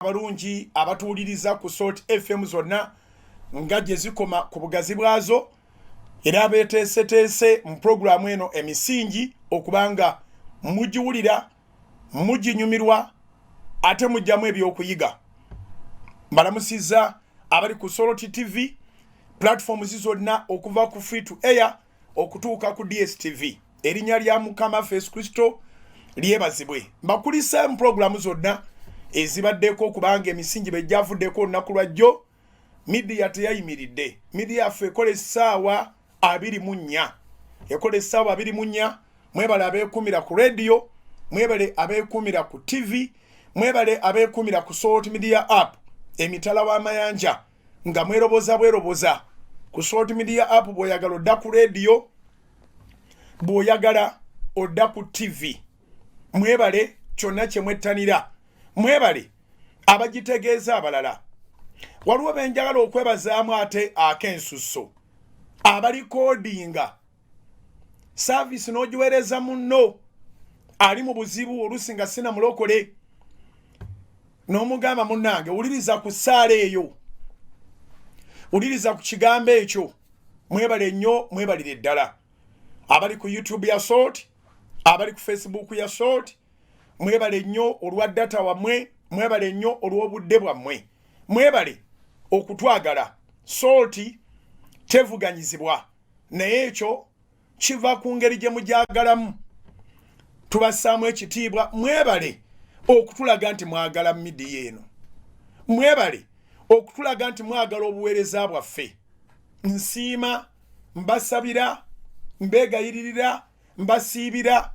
abalungi abatuuliriza ku Salt FM zonna nga gye zikoma ku bugazi bwazo era beteeseteese mu programu eno emisingi okubanga mugiwulira muginyumirwa ate mujjamu ebyokuyiga. Mbalamusizza abali ku Salt TV platforms zonna okuva ku free to air okutuuka ku DSTV. Erinnya lya Mukama Yesu Kristo lyebazibwe. Mbakulisa mu programu zonna ezibaddeko okubanga emisingi bejjavuddeko olunaku lwajjo. Media teyayimiridde. Media yaffe ekola essaawa 24. Ekola essaawa 24. Mwebale abeekumira ku radio, mwebale abeekumira ku TV, mwebale abeekumira ku Salt Media app emitala w'amayanja nga bweroboza ku Salt Media app bw'oyagala odda ku radio, bw'oyagala odda ku TV. Mwebale kyonna kye mwettanira. Mwebale abagitegeeza abalala. Waliwo benjagala okwebazaamu ate ak'ensusso abali kodinga service n'ogiweereza munno ali mu buzibu oluusi nga sina mulokole n'omugamba munnange wuliriza ku ssaala eyo, wuliriza ku kigambo ekyo. Mwebale nnyo, mwebalire ddala abali ku YouTube ya Salt, abali ku Facebook ya Salt. Mwebale nnyo olwa data wammwe, mwebale nnyo olw'obudde bwammwe, mwebale okutwagala. Salt tevuganyizibwa naye ekyo kiva ku ngeri gye mugyagalamu. Tubassaamu ekitiibwa. Mwebale okutulaga nti mwagala midiya eno, mwebale okutulaga nti mwagala obuweereza bwaffe. Nsiima, mbasabira, mbeegayiririra, mbasiibira.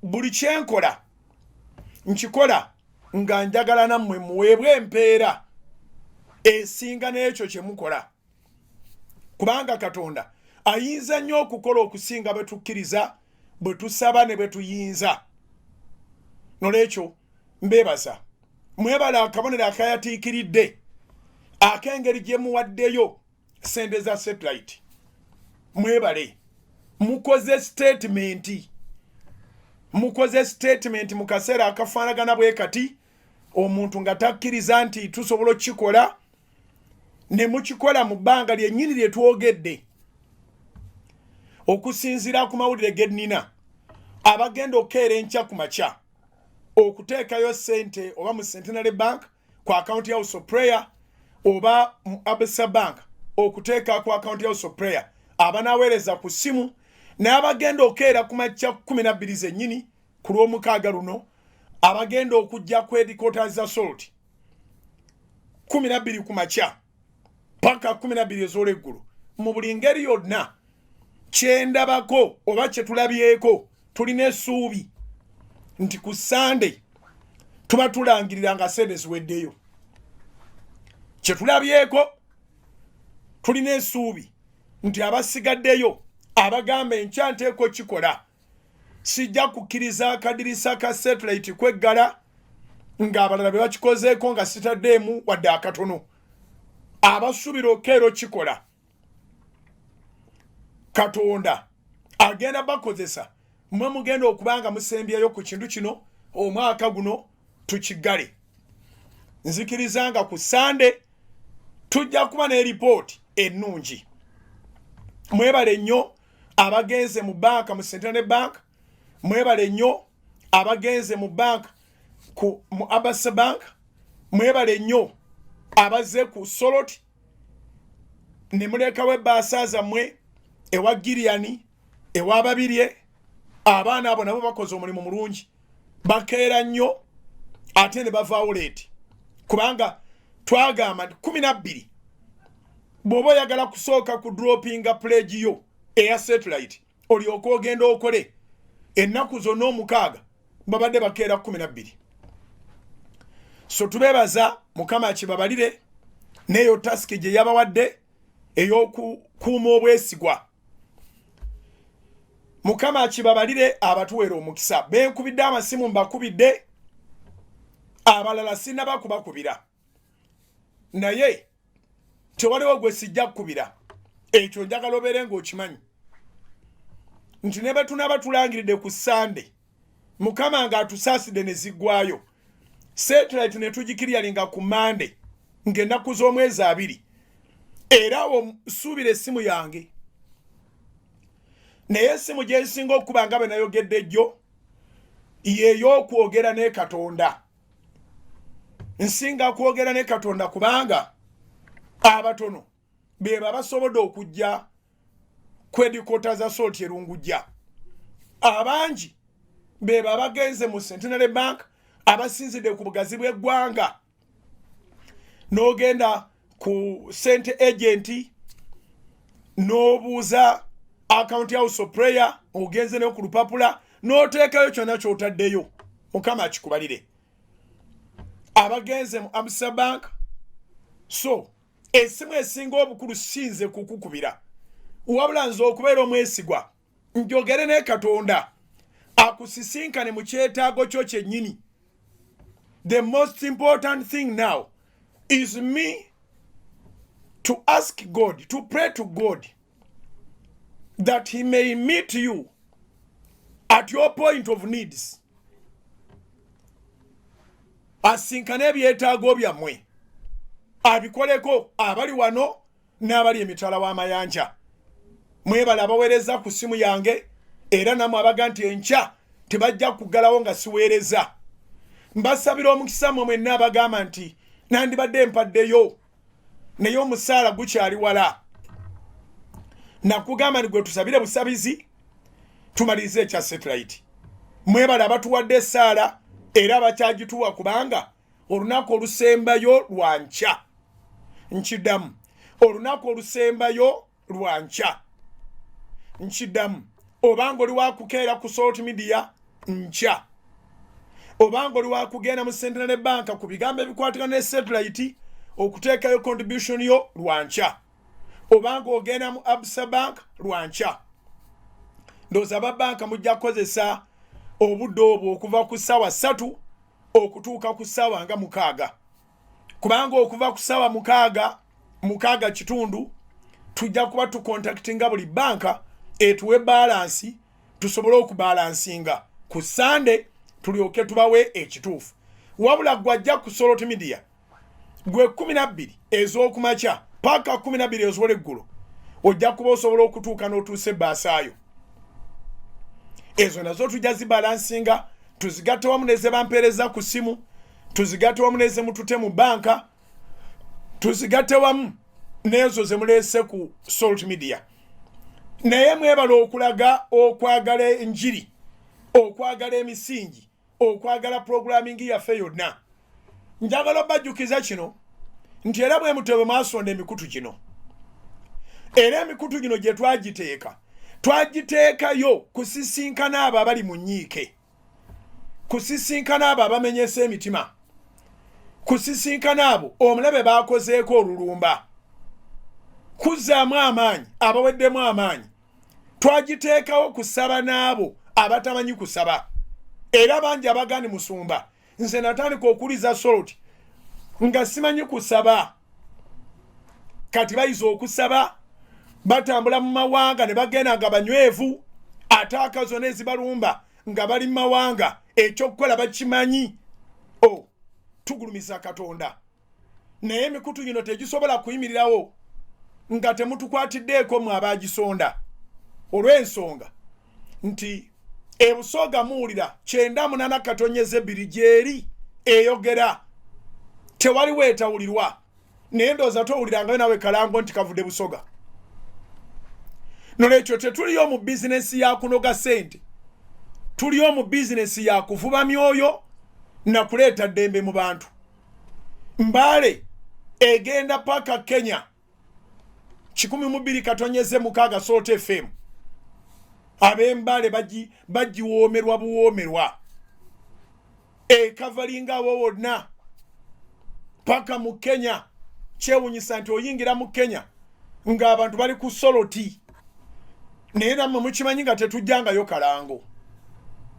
Buli kyenkola nkikola nga njagala nammwe muweebwe empeera esinga n'ekyo kye mukola, kubanga Katonda ayinza nnyo okukola okusinga bwe tukkiriza, bwe tusaba ne bwe tuyinza. Nolwekyo mbeebaza. Mwebale akabonero akayatiikiridde ak'engeri gye muwaddeyo ssente za satellite. Mwebale mukoze statement mu kaseera akafaanagana bwe kati, omuntu nga takkiriza nti tusobola okukikola ne mukikola mu bbanga lyennyini lye twogedde. Okusinziira ku mawulire ge nnina, abagenda okukeera enkya ku makya okuteekayo ssente oba mu Centenary Bank ku account ya House of Prayer oba mu Absa Bank okuteeka ku account ya House of Prayer, abanaaweereza ku ssimu, n'abagenda okukeera ku makya 12 zennyini ku lw'omukaaga luno, abagenda okujja ku headquarters za Salt 12 ku makya paka 12 ez'olweggulu. Mu buli ngeri yonna kyendabako oba kye tulabyeko, tulina essuubi nti ku Sunday tuba tulangirira nga sente ziweddeyo. Kye tulabyeko tulina essuubi nti abasigaddeyo abagamba enkya nteeko kikola, sijja kukkiriza akadirisa ka satellite kweggala ng'abalala be bakikozeeko nga sitaddeemu wadde akatono. Abasuubira okeero kikola, Katonda agenda bakozesa. Mmwe mugenda okubanga musembyayo ku kintu kino omwaka guno tukigale. Nzikiriza nga ku Sunday tujja kuba ne report ennungi. Mwebale nnyo abagenze mu banka mu Centenary Bank, mwebale nnyo abagenze mu bank mu Absa Bank, mwebale nnyo abaze ku Salt ne mulekawo ebbaasa zammwe ewa Giriani, ewa Babirye. Abaana abo nabo bakoze omulimu mulungi, bakeera nnyo ate ne bavaawo leeti, kubanga twagamba 12 bw'oba oyagala kusooka ku droppinga pledge yo eya satellite olyoka ogenda okole ennaku zonna 6 babadde bakeera 12. So tubeebaza Mukama kibabalire neyo tasiki gye yabawadde ey'okukuuma obwesigwa. Mukama kibabalire abatuweera omukisa. Benkubidde amasimu mbakubidde, abalala sinaba kubakubira, naye tewaliwo gwe sijja kukubira. Ekyo njagala obeere ng'okimanyi nti ne bwe tunaaba tulangiridde ku Sunday Mukama ng'atusaasidde ne ziggwayo, satellite ne tugikiryalinga ku Monday ng'ennaku z'omwezi 2 era osuubira essimu yange naye essimu gye nsinga okuba nga bwe nayogedde jjo y'ey'okwogera ne Katonda. Nsinga kwogera ne Katonda kubanga abatono be basobodde okujja kwedikota za Salt Erungujja. Abangi be bagenze mu Centenary Bank abasinzidde ku bugazi bw'eggwanga n'ogenda ku Cent Agent n'obuuza account house of prayer ogenze ne ku lupapula n'oteekayo kyonna ky'otaddeyo Mukama akikubalire. Abagenze mu Absa Bank so esimu esinga obukulu sinze kukukubira wabula nze okubeera omwesigwa njogere ne Katonda akusisinkane mu kyetaago kyo kyennyini. The most important thing now is me to ask God, to pray to God that he may meet you at your point of needs. Asinkane ebyetaago byammwe abikoleko abali wano n'abali emitala w'amayanja. Mwebala abaweereza ku simu yange era namwe abaga nti enkya tebajja kuggalawo nga siweereza. Mbasabira omukisa mmwe mwenna abagamba nti nandibadde mpaddeyo naye omusaala gukyali wala. Nakugamba ni gwe tusabire busabizi tumalirize ekya satellite. Mwebala abatuwadde essaala era abakyagituwa kubanga olunaku olusembayo lwa nkya. Nkiddamu olunaku olusembayo lwa nkya. Nkiddamu obanga oli wakukeera ku Salt Media nkya. Obanga oli wakugenda mu Centenary Bank ku bigambo ebikwatagana ne satellite okuteekayo contribution yo lwa nkya. Obanga ogenda mu Absa Bank lwa nkya. Ndowooza ababbanka mujja kukozesa obudde obwo okuva ku ssaawa 3 okutuuka ku ssaawa nga 6. Kubanga okuva ku ssaawa 6 kitundu tujja kuba tukontaktinga buli banka etuwe balance tusobole okubalansinga ku Sunday tulyoke tubawe ekituufu. Wabula gwajja ku Salt Media gwe 12 ez'okumakya paka 12 ez'olweggulo ojja kuba osobola okutuuka n'otuuse baasaayo. Ezo nazo tujja zibalansinga tuzigatte wamu neze bampeereza ku simu, tuzigatte wamu neze mutute mu banka, tuzigatte wamu n'ezo ze muleese ku Salt Media. Naye mwebala okulaga okwagala enjiri, okwagala emisingi, okwagala programming yaffe yonna. Njagala bajjukiza kino nti era bwe mutebe maasonda emikutu gino. Era emikutu gino gye twagiteekayo kusisinkana abo abali mu nnyiike, kusisinkana abo abamenyesa emitima, kusisinkana abo omulabe baakozeeko olulumba, kuzzaamu amaanyi abaweddemu amaanyi. Twagiteekawo kusaba n'abo abatamanyi kusaba era bangi abagani musumba. Nze natandika okuliza Salt nga simanyi kusaba, kati bayiza okusaba batambula mu mawanga ne bagenda nga banywevu ate akazo n'ezibalumba nga bali mu mawanga ekyokukola bakimanyi. Tugulumiza Katonda. Naye emikutu gino tegisobola kuyimirirawo nga temutukwatiddeeko mwe abaagisonda olw'ensonga nti ebusoga muwulira 98 katonyeze 2 gyeri eyogera tewali weetawulirwa. Naye ndowooza towulirangayo nawe kalango nti kavudde busoga. Nolwekyo tetuliyo mu bizinesi ya kunoga sente, tuliyo mu bizinesi ya kuvuba myoyo na kuleeta ddembe mu bantu. Mbale egenda paka Kenya 12 katonyeze 6 Salt FM. Ab'Embale bagiwoomerwa buwoomerwa. Ekavalinga abo wonna paka mu Kenya. Kyewunyisa nti oyingira mu Kenya ng'abantu bali ku Soloti. Naye nammwe mukimanyi nga tetujjangayo kalango.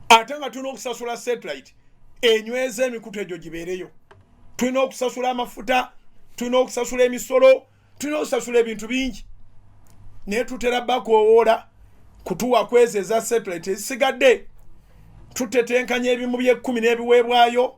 Ate nga tulina okusasula satellite enyweza emikutu egyo gibeereyo. Tulina okusasula amafuta, tulina okusasula emisolo, tulina okusasula ebintu bingi. Naye tutera bakoowoola kutuwa kweza eza satellite ezisigadde tutetenkanya ebimu bye 10 n'ebiweebwayo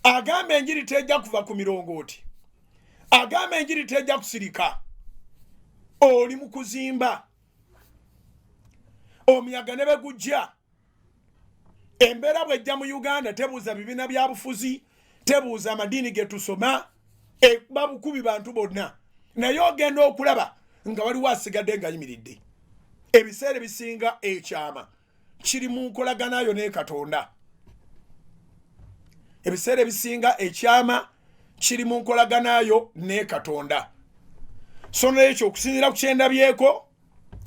agamba enjiri tejja kuva ku mirongooti agamba enjiri tejja kusirika oli mu kuzimba omuyaga ne begujja embeera bwejja mu Uganda tebuuza bibiina bya bufuzi tebuuza amadiini ge tusoma babukubi bantu bonna naye ogenda okulaba nga waliwo asigadde nga yimiridde ebiseera bisinga ekyama kiri mu nkolaganayo ne Katonda ebiseera bisinga ekyama kiri mu nkolaganayo ne Katonda so n'ekyo okusinziira ku kyendabyeko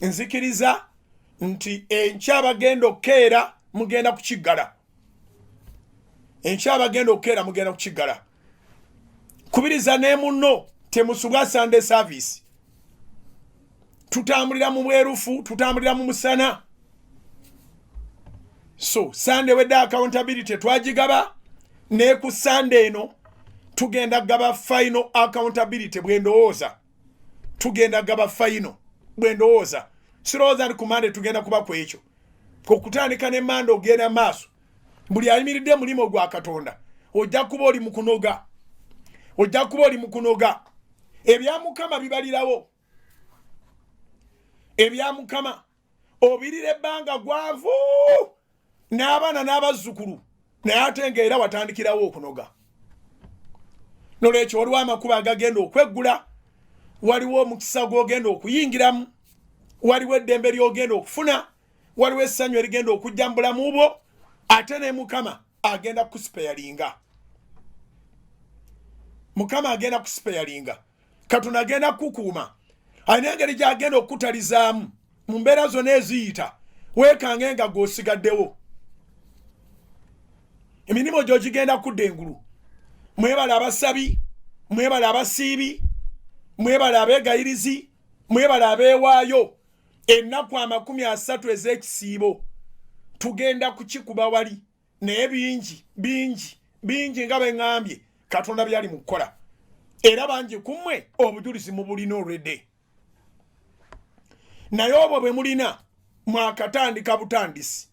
nzikiriza nti enkya bagenda okukeera mugenda kukiggala enkya bagenda okukeera mugenda kukiggala kubiriza ne munno temusubwa Sunday service tutambulira mu bwerufu tutambulira mu musana so Sunday wedde accountability twagigaba ne ku Sunday eno tugenda gaba final accountability bwendowooza tugenda gaba final bwendowooza sirowooza ndi ku Monday tugenda kuba ku ekyo okutandika ne Monday ogenda maaso buli ayimiridde mulimo gwa Katonda ojja kuba oli mu kunoga ojja kuba oli mu kunoga ebya Mukama bibalirawo ebya Mukama obirira ebbanga gwavu n'abaana n'abazzukulu naye ate ng'era watandikirawo okunoga nolwekyo waliwo amakuba agagenda okweggula waliwo omukisa gw'ogenda okuyingiramu waliwo eddembe ly'ogenda okufuna waliwo essanyu erigenda okujja mu bulamu bwo ate ne Mukama agenda kusipeyalinga Mukama agenda kusipeyalinga Katonda agenda kukuuma alina engeri gy'agenda okutalizaamu mu mbeera zonna eziyita weekange nga gw'osigaddewo emirimu gyo gigenda kudda engulu mwebala abasabi mwebala abasiibi mwebala abeegayirizi mwebala abeewaayo ennaku 30 ez'ekisiibo tugenda kukikuba wali naye bingi nga beŋŋambye Katonda byali mu kukola era bangi kummwe obujulizi mubulina olwedde naye obwo bwe mulina mwakatandika butandisi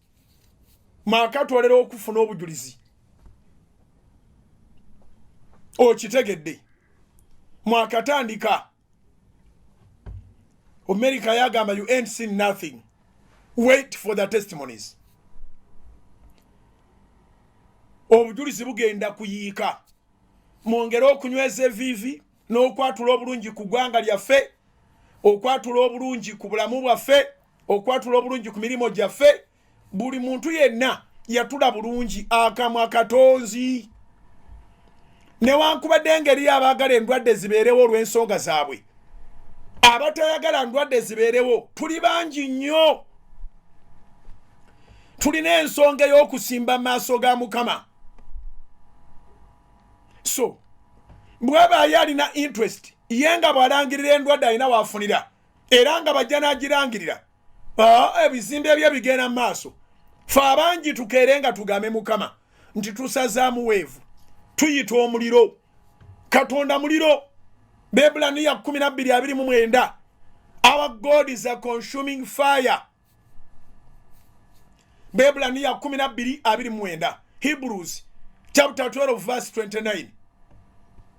mwakatwolera okufuna obujulizi okitegedde mwakatandika America yagamba you ain't seen nothing wait for the testimonies obujulizi bugenda kuyiika mwongere okunyweza evivi n'okwatula obulungi ku ggwanga lyaffe okwatula obulungi ku bulamu bwaffe okwatula obulungi ku mirimu gyaffe buli muntu yenna yatula bulungi akamwa katonzi newankubadde engeri abaagala endwadde zibeerewo olw'ensonga zaabwe abatayagala ndwadde zibeerewo tuli bangi nnyo tulina ensonga y'okusimba mu maaso ga Mukama so bw'abaayo alina interest ye nga bw'alangirira endwadde alina waafunira era nga bajja n'agirangirira ebizimbe bye bigenda mu maaso fe abangi tukeere nga tugambe Mukama nti tusazaamu weevu tuyita omuliro Katonda muliro Bebulaniya 12:29 our God is a consuming fire Bebulaniya 12:29 Hebrews chapter 12 verse 29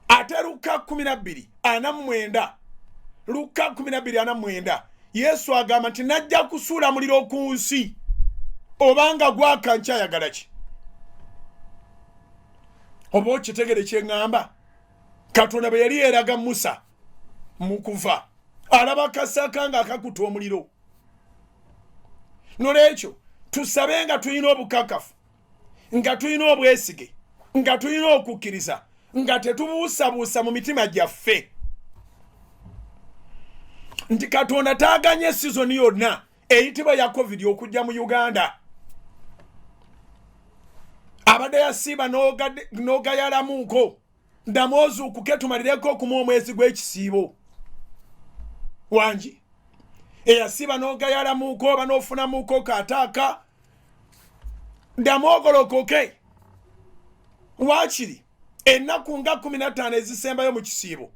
ate Luka 12:49 Luka 12:49 Yesu agamba nti najja kusuula muliro ku nsi obanga gwaka nkyayagala ki oba okitegere kyeŋŋamba Katonda bwe yali yeeraga Musa mu kuva alaba kasaka nga akakuta omuliro nolwekyo tusabe nga tulina obukakafu nga tulina obwesige nga tulina okukkiriza nga tetubuusabuusa mu mitima gyaffe nti Katonda taaganye sizoni yonna eyitibwa ya COVID okujja mu Uganda abadde yasiiba n'ogayalamuuko ddamu ozuukuke tumalireko okuma omwezi gw'ekisiibo wangi eyasiiba n'ogayalamuuko oba n'ofunamuuko kaataaka ddamu ogolokoke waakiri ennaku nga 15 ezisembayo mu kisiibo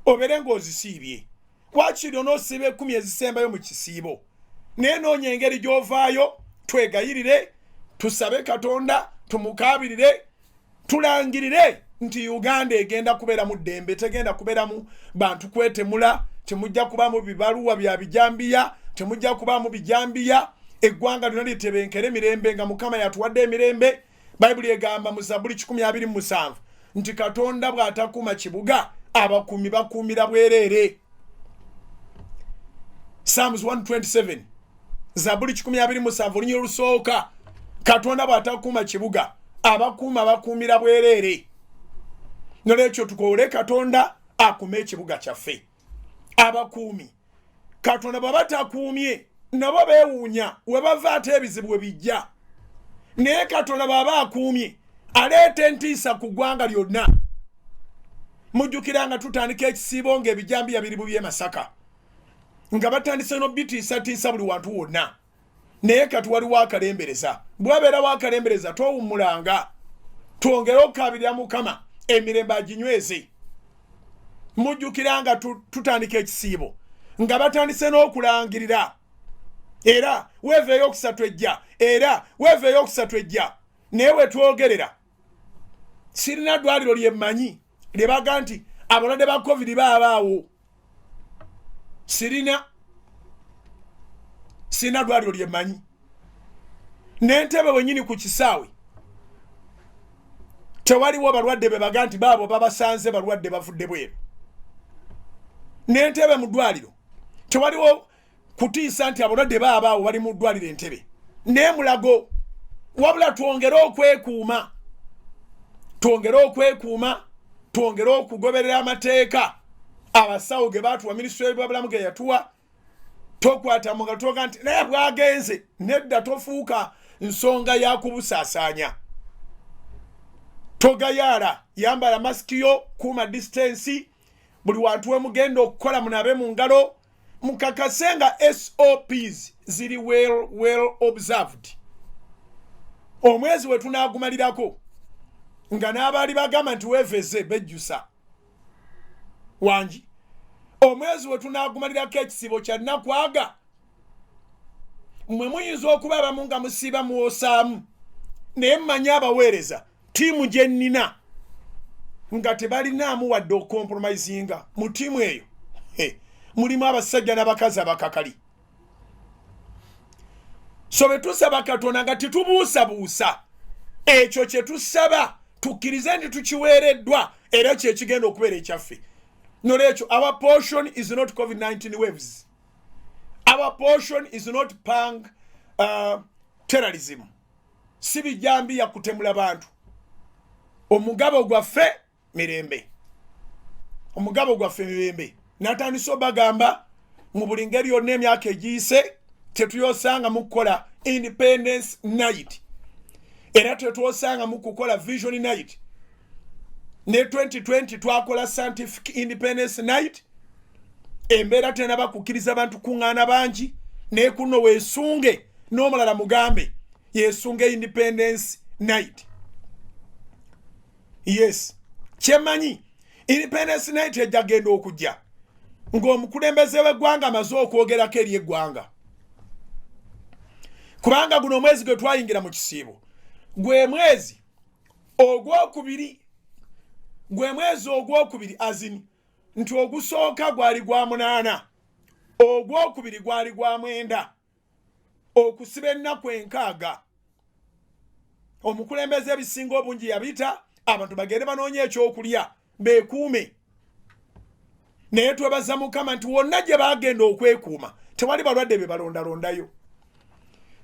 obeere ng'ozisiibye waakiri onoosiiba 10 ezisembayo mu kisiibo naye noonya engeri gy'ovaayo twegayirire tusabe Katonda tumukaabirire tulangirire nti Uganda egenda kubeera mu ddembe, tegenda kubeera mu bantu kwetemula, temujja kubaamu bibaluwa bya bijambiya, temujja kubaamu bijambiya, eggwanga lyonna litebenkere mirembe nga Mukama yatuwadde emirembe. Bayibuli egamba mu Zabuli 127 nti Katonda bw'atakuuma kibuga abakuumi bakuumira bwereere. Psalms 127 Zabuli 127 olunyiri olusooka, Katonda bw'atakuuma kibuga abakuuma bakuumira bwereere. Nolwekyo tukole Katonda akuuma ekibuga kyaffe. Abakuumi Katonda bw'aba takuumye nabo beewuunya we bava ate ebizibu we bijja. Naye Katonda bw'aba akuumye aleeta entiisa ku ggwanga lyonna. Mujjukira nga tutandika ekisiibo ng'ebijambiya biri mu by'e Masaka nga batandise n'obitiisatiisa buli wantu wonna. Naye kati waliwo akalembereza. Bw'abeerawo akalembereza towummulanga, twongere okukabirira Mukama emirembe aginyweze. Mujjukira nga tutandika ekisiibo nga batandise n'okulangirira, era weeveeyo okusatu ejja, era weeveeyo okusatu ejja. Naye we twogerera sirina ddwaliro lye mmanyi lye baga nti abalwadde ba COVID baabaawo. Sirina ddwaliro lye mmanyi. N'entebe wenyini ku kisaawe tewaliwo balwadde be baga nti baabo babasanze balwadde bavudde bweru. N'entebe mu ddwaliro tewaliwo kutiisa nti abalwadde baabaawo bali mu ddwaliro entebe. Naye mulago, wabula twongere okwekuuma, twongere okugoberera amateeka abasawo ge baatuwa, minisitule y'ebyobulamu ge yatuwa. Tokwata mu gatoga nti naye bwagenze, nedda tofuuka nsonga ya kubusaasaanya. Togayaala, yambala masiki yo, kuuma distance, buli wantu we mugenda okukola munabe mu ngalo, mukakase nga SOPs ziri well observed. Omwezi we tunaagumalirako nga n'abaali bagamba nti weeveze bejjusa wangi. Omwezi we tunaagumalirako ekisibo kya nnakwaga, mmwe muyinza okuba abamu nga musiiba muwosaamu, naye mmanyi abaweereza ttiimu gye nnina nga tebalinaamu wadde okompromisinga. Mu ttiimu eyo mulimu abasajja n'abakazi abakakali. So bwe tusaba Katonda nga titubuusabuusa, ekyo kye tusaba tukkirize nti tukiweereddwa era kye kigenda okubeera ekyaffe. Nolwekyo our portion is not COVID-19 waves. Our portion is not pang terrorism. Si bijambiya kutemula bantu. Omugabo gwaffe mirembe. Omugabo gwaffe mirembe. Natandise bagamba mu buli ngeri yonna emyaka egiyise tetuyosanga mu kukola Independence Night. Era tetwosanga mu kukola Vision Night. Ne 2020 twakola Scientific Independence Night. Embeera tena bakukkiriza abantu kuŋŋaana bangi, ne kuno weesunge n'omulala mugambe yeesunge Independence Night. Yes, kyemanyi Independence Night ejja genda okujja ng'omukulembeze w'eggwanga amaze okwogerako eri eggwanga. Kubanga guno omwezi gwe twayingira mu kisiibo gwe mwezi ogwokubiri azini nti ogusooka gwali gwa 8, ogwokubiri gwali gwa 9, okusiba ennaku 6. Omukulembeze ebisinga obungi yabita abantu bagende banoonye ekyokulya beekuume. Naye twebaza Mukama nti wonna gye bagenda okwekuuma tewali balwadde be balondalondayo.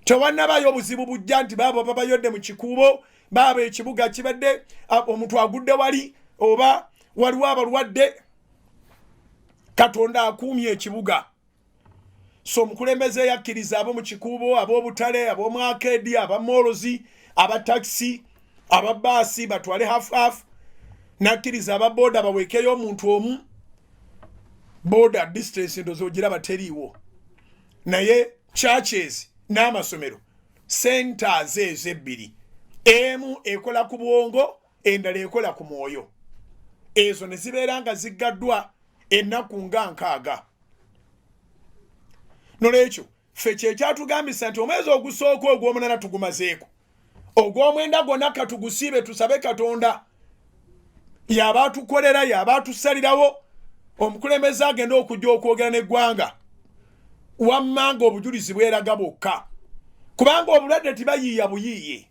Tewannabayo obuzibu bujja nti baabo babayodde mu kikuubo, baabo ekibuga kibadde omuntu agudde wali, oba waliwo abalwadde. Katonda akuumye ekibuga. So omukulembeze yakkiriza abo mu kikuubo, ab'obutale, ab'omu Arcade, abamolozi, abataxi, ababaasi batwale half. Nakkiriza ababoda baweekeyo omuntu omu. Border distance ndozo ogiraba teriiwo. Naye churches n'amasomero centers ezo ebbiri, emu ekola ku bwongo, endala ekola ku mwoyo. Ezo ne zibeera nga ziggaddwa ennaku nga 6. Nolwekyo ffe kyekyatugambisa nti omwezi ogusooka ogw'omunana tugumazeeko, ogw'omwenda gwonna katugusiibe tusabe Katonda yabatukolera yabatusalirawo omukulembeze agenda okujja okwogera n'eggwanga wammanga obujulizi bweraga bwokka kubanga obulwadde tibayiiya buyiiye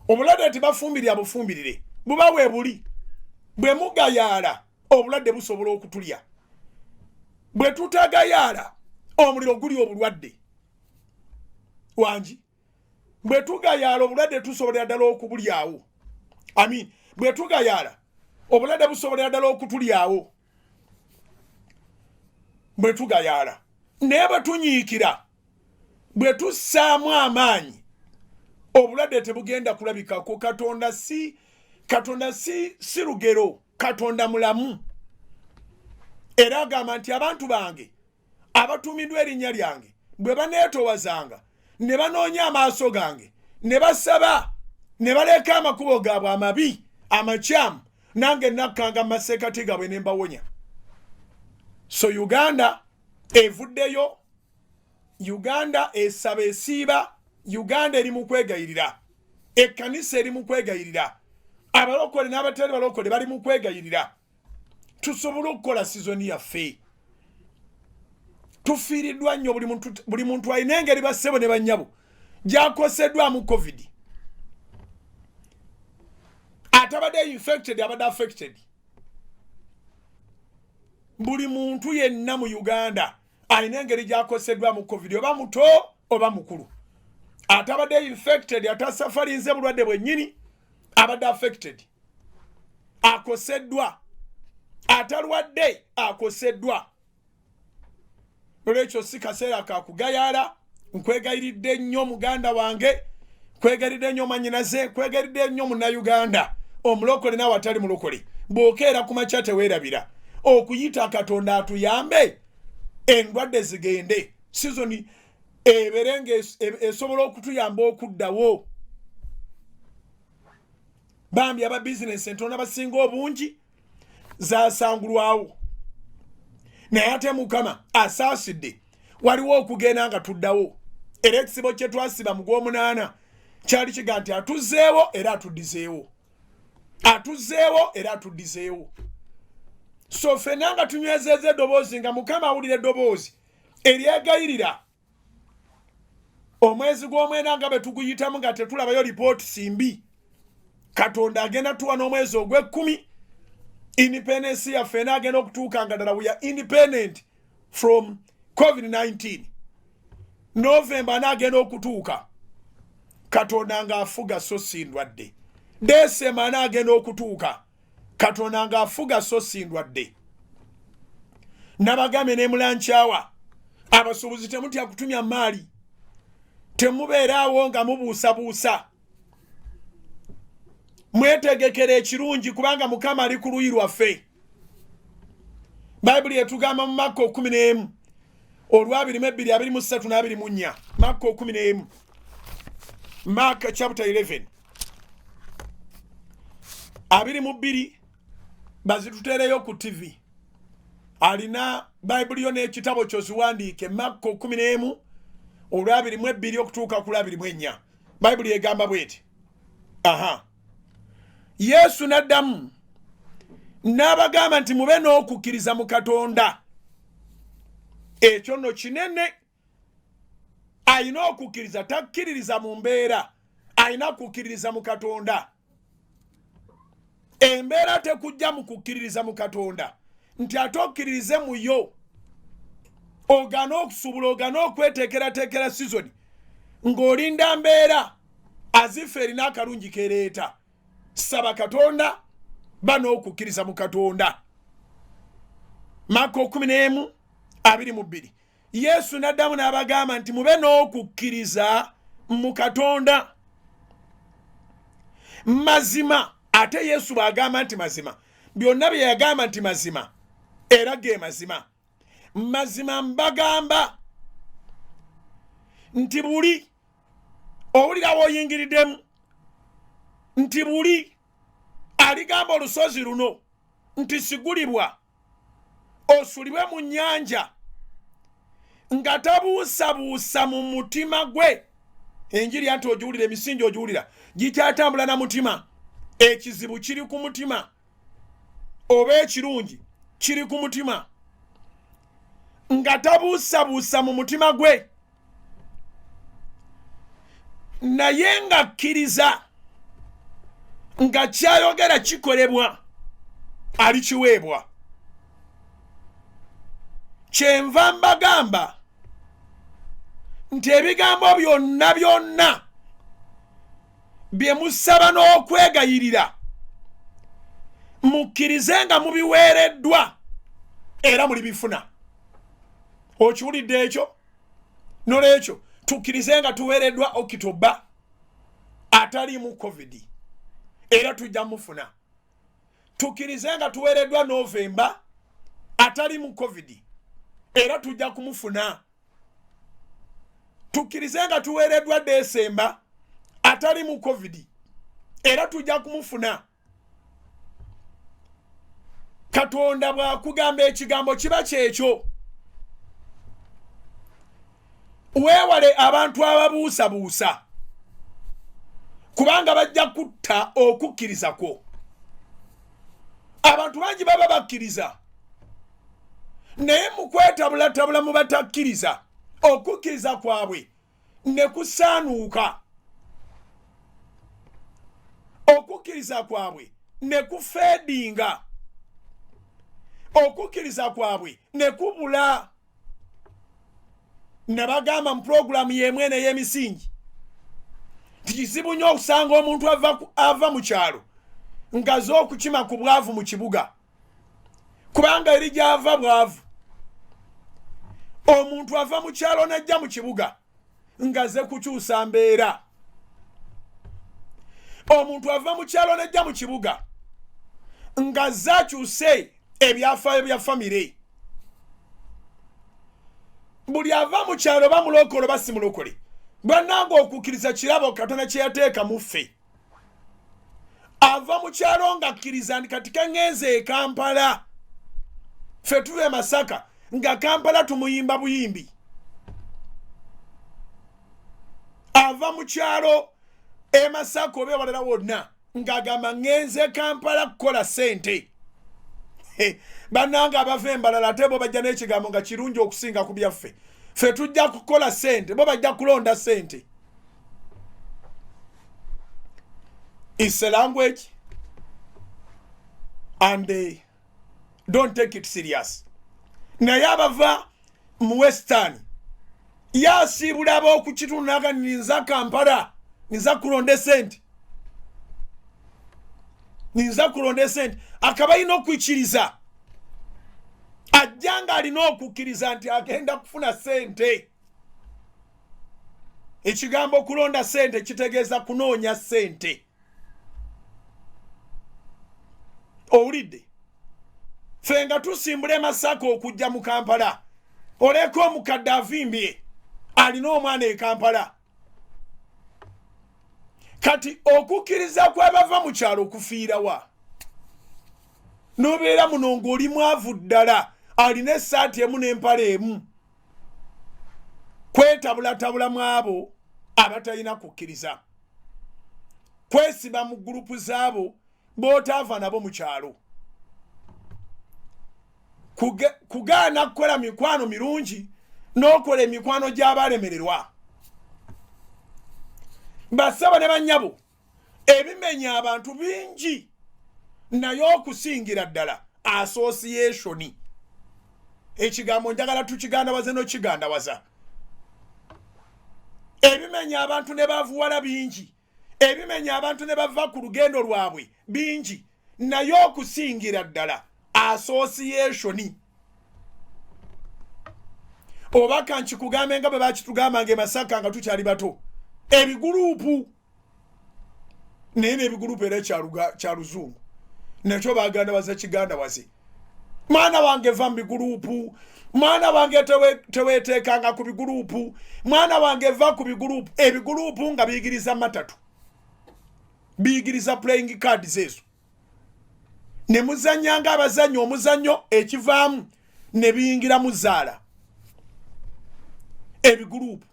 obulwadde tibafumbirira bufumbirire buba we buli bwe mugayaala obulwadde busobola okutulya bwe tutagayaala omuliro guli obulwadde wangi bwe tugayaala obulwadde tusobolera ddala okubulyawo amin bwe tugayaala obulwadde busobolera ddala okutulyawo bwe tugayaala naye bwe tunyiikira bwe tussaamu amaanyi obulwadde tebugenda kulabikako katonda si lugero katonda mulamu era agamba nti abantu bange abatuumiddwa erinnya lyange bwe baneetowazanga ne banoonya amaaso gange ne basaba ne baleeka amakubo gaabwe amabi amakyamu nange nakkanga mu maseekati gaabwe ne mbawonya so Uganda evuddeyo Uganda esaba esiiba Uganda eri mu kwegayirira ekkanisa eri mu kwegayirira abalokole n'abatali balokole bali mu kwegayirira tusobole okukola sizoni yaffe tufiiriddwa nnyo buli muntu alina engeri bassebo ne bannyabo gyakoseddwamu covid atabadde infected abadde affected buli muntu yenna mu Uganda alina engeri gyakoseddwamu covid oba muto oba mukulu atabadde infected atasafalinze bulwadde bwennyini abadde affected akoseddwa atalwadde akoseddwa olwekyo si kaseera kakugayaala nkwegayiridde nnyo muganda wange nkwegayiridde nnyo manyinaze nkwegayiridde nnyo munnayuganda omulokole nawe atali mulokole bw'okeera ku makya teweerabira okuyita katonda atuyambe endwadde zigende sizoni eberenga esobola okutuyamba okuddawo bambi aba bizinesi entono abasinga obungi zasangulwawo naye ate mukama asaasidde waliwo okugenda nga tuddawo era ekisibo kye twasiba mu gw'omunaana kyali kiga nti atuzzeewo era atuddizeewo so ffenna nga tunywezezza eddoboozi nga mukama awulira eddoboozi eryegayirira omwezi gw'omwenda nga bwe tuguyitamu nga tetulabayo lipooti simbi katonda agenda tuwa n'omwezi ogw'ekkumi independence yaffe agenda okutuuka nga ddala we are independent from covid-19 november n'agenda okutuuka katonda nga afuga so si ndwadde december n'agenda okutuuka katonda nga afuga so si ndwadde nabagambe ne mulankyawa abasuubuzi temutya kutumya maali temubeeraawo nga mubuusabuusa mwetegekera ekirungi kubanga mukama ali ku luyi lwaffe bayibuli etugamba mu Makko 11 olw'22-23-24 Makko 11 Mark chapter 11 22 bazitutereyo ku TV alina bayibuli yo n'ekitabo kyoziwandiike Makko 11 olw'22 okutuuka ku 24 bayibuli egamba bweti Yesu n'addamu n'abagamba nti mube n'okukkiriza mu Katonda ekyo nno kinene ayina okukkiriza takkiririza mu mbeera ayina kukkiririza mu Katonda embeera tekujja mu kukkiririza mu Katonda nti ate okkiririze mu yo ogana okusuubula ogana okweteekerateekera sizoni ng'olinda mbeera azifa erina akalungi kereeta saba Katonda bano okukkiriza mu Katonda Makko 11:22 Yesu n'addamu n'abagamba nti mube n'okukkiriza mu Katonda mazima ate Yesu bw'agamba nti mazima byonna bye yagamba nti mazima era ge mazima mbagamba nti buli owulirawo oyingiriddemu nti buli aligamba olusozi luno nti sigulibwa osulibwe mu nnyanja nga tabuusabuusa mu mutima gwe enjiri anti ogiwulira emisingi ogiwulira gikyatambula na mutima ekizibu kiri ku mutima oba ekirungi kiri ku mutima nga tabuusabuusa mu mutima gwe naye nga akkiriza nga kyayogera kikolebwa alikiweebwa. Kyenva mbagamba nti ebigambo byonna byonna bye musaba n'okwegayirira mukkirize nga mubiweereddwa era mulibifuna. Okiwulidde ekyo? Nolwekyo tukkirize nga tuweereddwa Okitoba ataliimu covid era tujja mufuna. Tukkirize nga tuweereddwa Novemba ataliimu covid era tujja kumufuna. Tukkirize nga tuweereddwa Desemba ataliimu covid era tujja kumufuna. Katonda bw'akugamba ekigambo kiba kyekyo. Weewale abantu ababuusabuusa kubanga bajja kutta okukkiriza kwo. Abantu bangi baba bakkiriza naye mu kwetabulatabula mu batakkiriza okukkiriza kwabwe ne kusaanuuka. Okukkiriza kwabwe ne kufeedinga. Okukkiriza kwabwe ne kubula. Ne bagamba mu puroguramu y'emwe n'ey'emisingi nti kizibu nnyo okusanga omuntu ava mu kyalo ng'aze okukima ku bwavu mu kibuga kubanga eri gy'ava bwavu. Omuntu ava mu kyalo n'ajja mu kibuga ng'aze kukyusa mbeera. Omuntu ava mu kyalo n'ajja mu kibuga ng'aze akyuse ebyafaayo bya famire. Buli ava mu kyalo bamulokole basi mulokole bannanga okukkiriza kirabo Katonda kye yateeka mu ffe. Ava mu kyalo ng'akkiriza nti kati kaŋŋenze e Kampala ffe tuve e Masaka nga Kampala tumuyimba buyimbi. Ava mu kyalo e Masaka oba ewalala wonna ng'agamba ŋŋenze Kampala kukola ssente. Bannanga abava embalala ate bo bajja n'ekigambo nga kirungi okusinga ku byaffe. Ffe tujja kukola ssente bo bajja kulonda ssente. It's a language and they don't take it serious. Naye abava mu Western yasiibula ab'okukitundu naga ninza Kampala ninza kulonda ssente. Ninza kulonda ssente akabalina okukkiriza ajja nga alina okukkiriza nti agenda kufuna ssente. Ekigambo kulonda ssente kitegeeza kunoonya ssente. Owulidde? Ffe nga tusimbula e Masaka okujja mu Kampala oleko omukadde avimbye alina omwana e Kampala. Kati okukkiriza kw'abava mu kyalo okufiira wa? N'obeera muno ng'oli mwavu ddala alina essaati emu n'empale emu. Kwetabulatabula mu abo abatalina kukkiriza. Kwesiba mu gurupu zaabo b'otaava nabo mu kyalo. Kugaana kukola mikwano mirungi n'okola emikwano gy'abalemererwa. Basaba ne bannyabo ebimenya abantu bingi naye okusingira ddala association. Ekigambo njagala tukigandawaze n'okigandawaza. Ebimenya abantu ne bavuwala bingi. Ebimenya abantu ne bava ku lugendo lwabwe bingi naye okusingira ddala association. Oba kankikugambe nga bwe bakitugambanga e Masaka nga tukyali bato. Ebigurupu naye n'ebigurupu era kya luzungu nakyo bagandawaza kigandawaze. Mwana wange va mu bigurupu, mwana wange teweeteekanga ku bigurupu, mwana wange va ku bigurupu. Ebigurupu nga biyigiriza matatu, biyigiriza playing cards ezo ne muzannyanga abazannyo omuzannyo ekivaamu ne biyingira mu zaala. Ebigurupu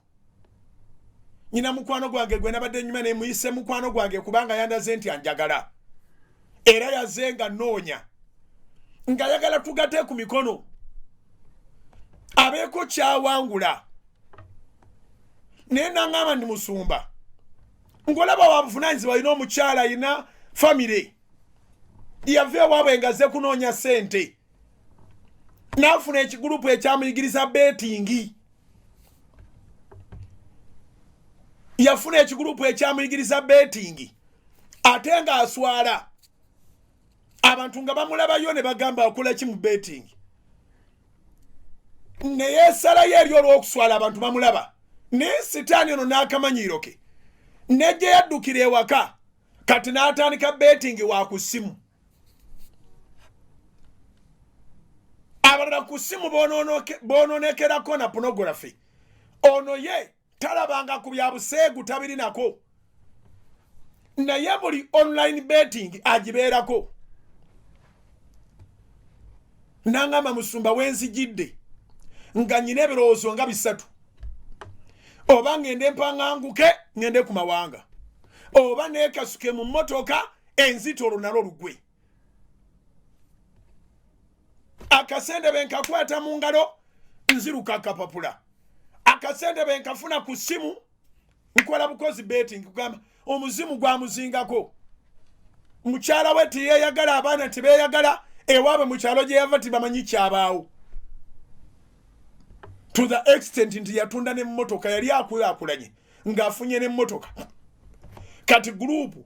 nyina mukwano gwange gwe nabadde nnyuma ne muyise mukwano gwange kubanga yandaze nti anjagala era yaze nga noonya nga yagala tugate ku mikono abeeko kyawangula naye nangamba ndi musumba ngolaba wabuvunaanyizibwa alina omukyala alina famire yava ewaabwe ngaze kunoonya ssente n'afuna ekigurupu ekyamuyigiriza betingi yafuna ekigurupu ekyamuyigiriza betingi ate ng'aswala abantu nga bamulabayo ne bagamba akola ki mu betingi neyeesalayo eri olw'okuswala abantu bamulaba naye sitaani ono n'akamanyiiro ke nejje yaddukira ewaka kati n'atandika betingi wa ku ssimu abalala ku ssimu boononekerako na pornography ono ye talabanga ku bya buseegu tabiri nako naye buli online betting agibeerako nangamba musumba wenzijidde nga nyina ebirowoozo nga 3 oba ngende mpanganguke ngende ku mawanga oba neekasuke mu mmotoka enzitolo nalo lugwe akasente benkakwata mu ngalo nziruka akapapula akasente benkafuna ku ssimu nkola bukozi betting kugamba omuzimu gwamuzingako mukyala we tiyeyagala abaana tibeyagala ewaabwe mukyalo gye yava tibamanyi kyabaawo to the extent nti yatunda n'emmotoka yali akulaakulanye ng'afunye n'emmotoka kati gurupu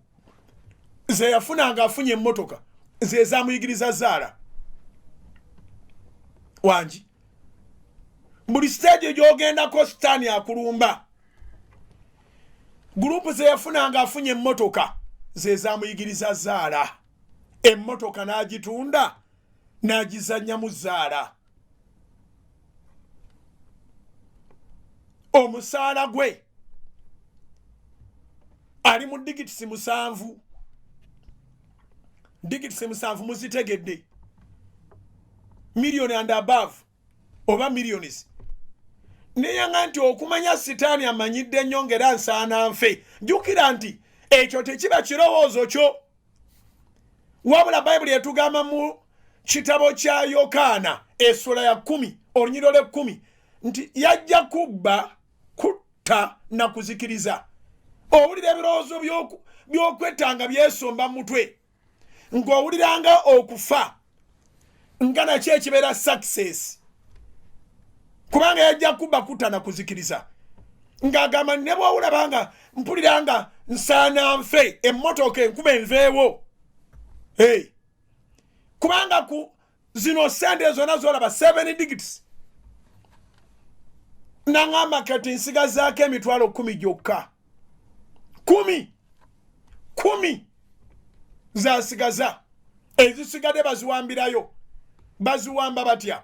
ze yafuna ng'afunye emmotoka ze zamuyigiriza zaala wangi buli stage gy'ogendako sitaani akulumba gurupu ze yafuna ng'afunye emmotoka ze zamuyigiriza zaala emmotoka n'agitunda n'agizannya mu zaala omusaala gwe ali mu digitisi 7 muzitegedde million and above oba millions neyanga nti okumanya sitaani amanyidde nnyo ngera nsaana nfe jjukira nti ekyo tekiba kirowoozo kyo wabula bayibuli etugamba mu kitabo kya yokaana essula ya 10 olunyiriro lwe 10 nti yajja kubba kutta na kuzikiriza owulira ebirowoozo by'okwetanga byesomba mutwe ng'owuliranga okufa nga nakyo ekibeera success kubanga yajja kubba kutta na kuzikiriza ng'agamba ne bw'owulabanga mpuliranga nsaana nfe emmotoka enkuba enveewo kubanga ku zino sente zonna zolaba 7 digits nangamba kati nsigazaako emitwalo 10 gyokka 10 zasigaza ezisigadde baziwambirayo baziwamba batya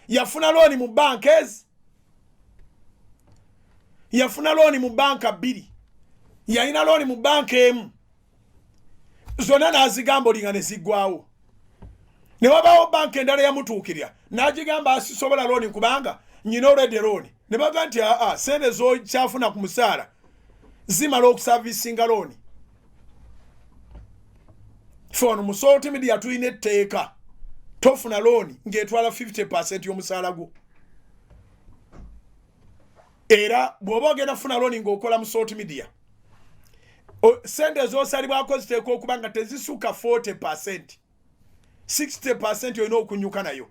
yafuna looni mu banka ezi yafuna looni mu banka 2 yalina looni mu banka emu zonna n'azigamba olinga ne ziggwawo ne wabaawo banka endala yamutuukirira n'agigamba asisobola looni kubanga nyina olwedde looni ne baga nti sente zokyafuna ku musaala zimala okusavisinga looni fe ono mu Salt Media tulina etteeka tofuna looni ng'etwala 50% y'omusaala gwo era bw'oba ogenda funa looni ng'okola mu Salt Media sente z'osalibwako ziteekwa okuba nga tezisuka 40%, 60% olina okunyuka nayo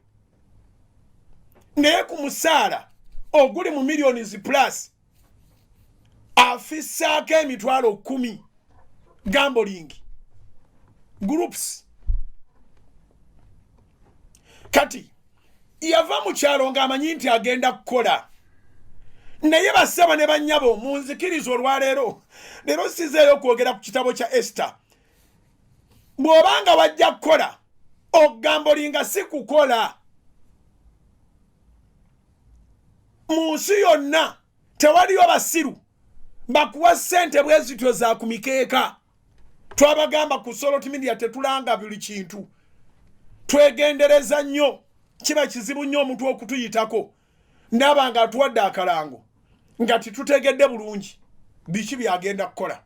naye ku musaala oguli mu millions plus afissaako emitwalo 10 gambling groups kati yava mu kyalo ng'amanyi nti agenda kukola naye basaba ne bannyabo munzikiriza olwaleero leero sizeeyo kwogera ku kitabo kya Esther bw'obanga wajja kukola ogambolinga si kukola mu nsi yonna tewaliyo basiru bakuwa ssente bwe zityo za ku mikeeka twabagamba ku Salt Media tetulanga buli kintu twegendereza nnyo kiba kizibu nnyo omuntu okutuyitako ndaba nga atuwadde akalango nga titutegedde bulungi biki byagenda kukola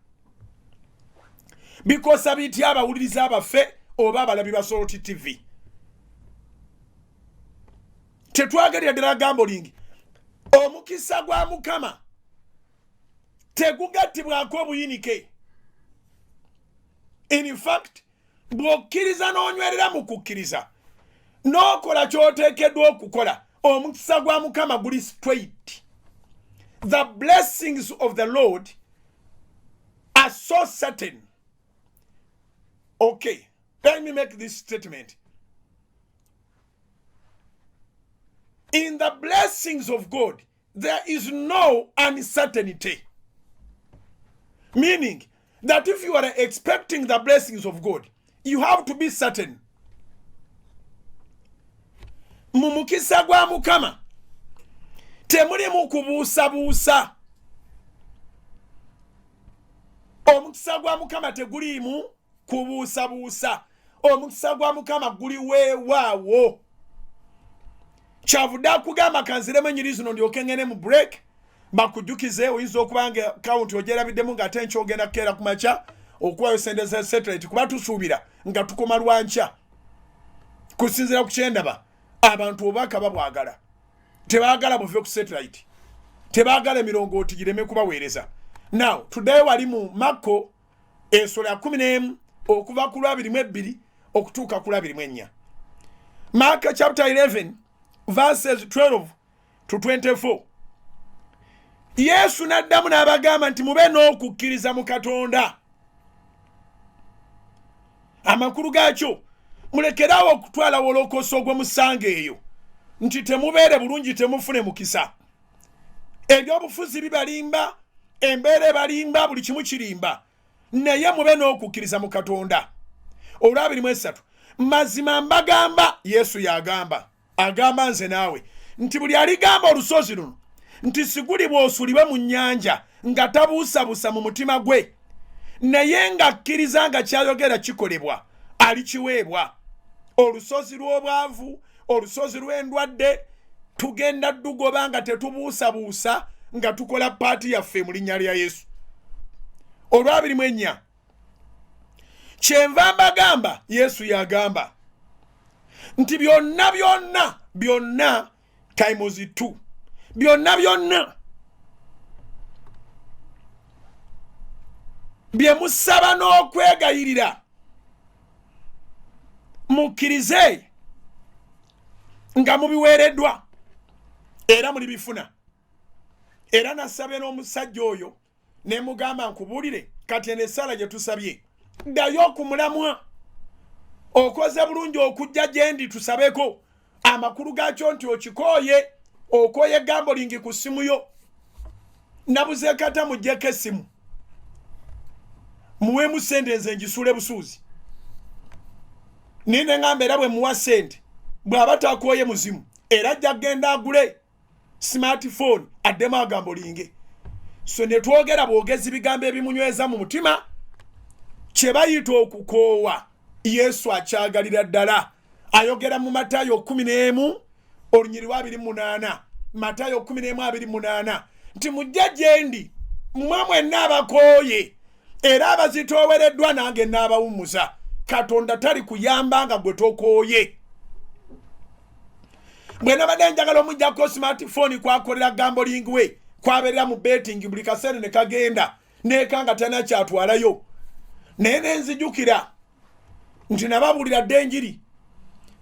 bikosa bitya abawuliriza abaffe oba abalabi ba Salt TV. Tetwagerera ddala gambling. Omukisa gwa Mukama tegugattibwako obuyinike. In fact, bw'okkiriza n'onywerera mu kukkiriza n'okola ky'oteekeddwa okukola, omukisa gwa Mukama guli straight. The blessings of the Lord are so certain. Okay, let me make this statement. In the blessings of God, there is no uncertainty. Meaning that if you are expecting the blessings of God, you have to be certain. Mumukisa gwa Mukama temuli mu kubuusabuusa. Omukisa gwa Mukama teguliimu kubuusabuusa. Omukisa gwa Mukama guli weewaawo. Kyavudde akugamba kanziremu ennyiri zino ndyoke ngene mu break bakujjukize oyinza okuba nga akawunti ogyerabiddemu ng'ate nkya ogenda kukeera ku makya okuwayo sente za satellite kuba tusuubira nga tukoma lwankya kusinziira ku kyendaba abantu obubaka babwagala tebaagala buve ku satellite tebaagala emirongooti gireme kubaweereza. Now today wali mu Makko ensolo ya 11 okuva ku 22 okutuuka ku 24. Mark chapter 11 verses 12 to 24. Yesu n'addamu n'abagamba nti mube n'okukkiriza mu Katonda. Amakulu gaakyo mulekerawo okutwala wolokoso ogw'omusango eyo nti temubeere bulungi temufune mukisa. Ebyobufuzi bibalimba, embeera ebalimba, buli kimu kirimba, naye mube n'okukkiriza mu Katonda. Olwa 23 mazima mbagamba, Yesu yagamba, agamba nze naawe nti buli aligamba olusozi luno nti siguli bw'osuulibwe mu nnyanja nga tabuusabuusa mu mutima gwe, naye ng'akkiriza nga kyayogera kikolebwa, alikiweebwa. Olusozi lw'obwavu, olusozi lw'endwadde, tugenda dugoba nga tetubuusabuusa nga tukola paati yaffe mu linnya lya Yesu. Olwa 24 kyenva mbagamba, Yesu yagamba nti byonna times 2 byonna bye musaba n'okwegayirira mukkirize nga mubiweereddwa era mulibifuna. Era nasabye n'omusajja oyo ne mugamba nkubuulire kati eno essala gye tusabye ddayo okumulamwa okoze bulungi okujja gye ndi tusabeko amakulu gaakyo nti okikooye okoye gambolingi ku ssimu yo nabuze kata muggyeko essimu muweemu sente nze njisuule busuuzi nine ngamba era bwe muwa sente bw'aba takooye muzimu era ajja kgenda agule smartphone addemu agambolinge. So ne twogera bwogezi bigambo ebimunyweza mu mutima kye bayita okukoowa. Yesu akyagalira ddala ayogera mu Matayo 11 olunyiri lwa 28. Matayo 11:28 nti mujja gye ndi mmwe mwenna abakooye era abazitoowereddwa nange n'abawummuza. Katonda tali kuyamba nga gwe tokooye. Bwe nabadde njagala omujjako smartphone kwakolera gamboling we kwabeerera mu betting buli kaseera ne kagenda neekanga tana kyatwalayo naye nenzijukira nti nababulira dde enjiri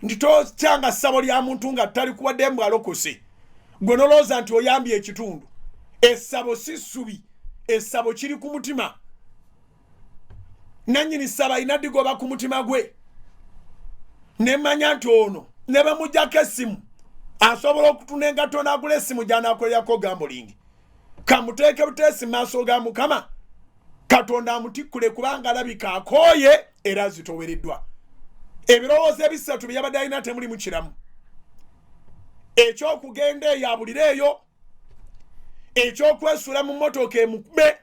nti tokyanga ssabo lya muntu nga tali kuwadde mbu alokose gwe nolowooza nti oyambye ekitundu. Essabo si ssubi, essabo kiri ku mutima. Nannyini ssaba alina ddigoba ku mutima gwe nemmanya nti ono ne bamuggyako essimu asobola okutuna engato n'agula essimu gy'anaakolerako gamboling. Kamuteeke buteesi maaso ga Mukama Katonda amutikkule kubanga alabika akooye era azitoowereddwa. Ebirowoozo ebisatu bye yabadde alina temulimu kiramu. Ekyokugenda eyo abulire eyo, ekyokwesuula mu mmotoka emukube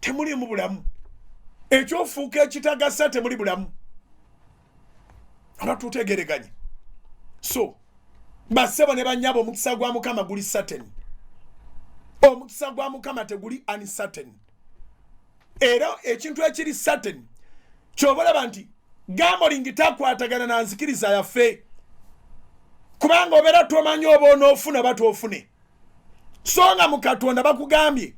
temulimu bulamu, ekyofuuka ekitagasa temuli bulamu. Aba tutegereganye. So bassebo ne bannyabo omukisa gwa Mukama guli certain. Omukisa gwa Mukama teguli uncertain. Era ekintu ekiri certain kyobalaba nti Gambling takwatagana na nzikiriza yaffe kubanga obera tomanyi oba onoofuna batoofune so nga mu Katonda bakugambye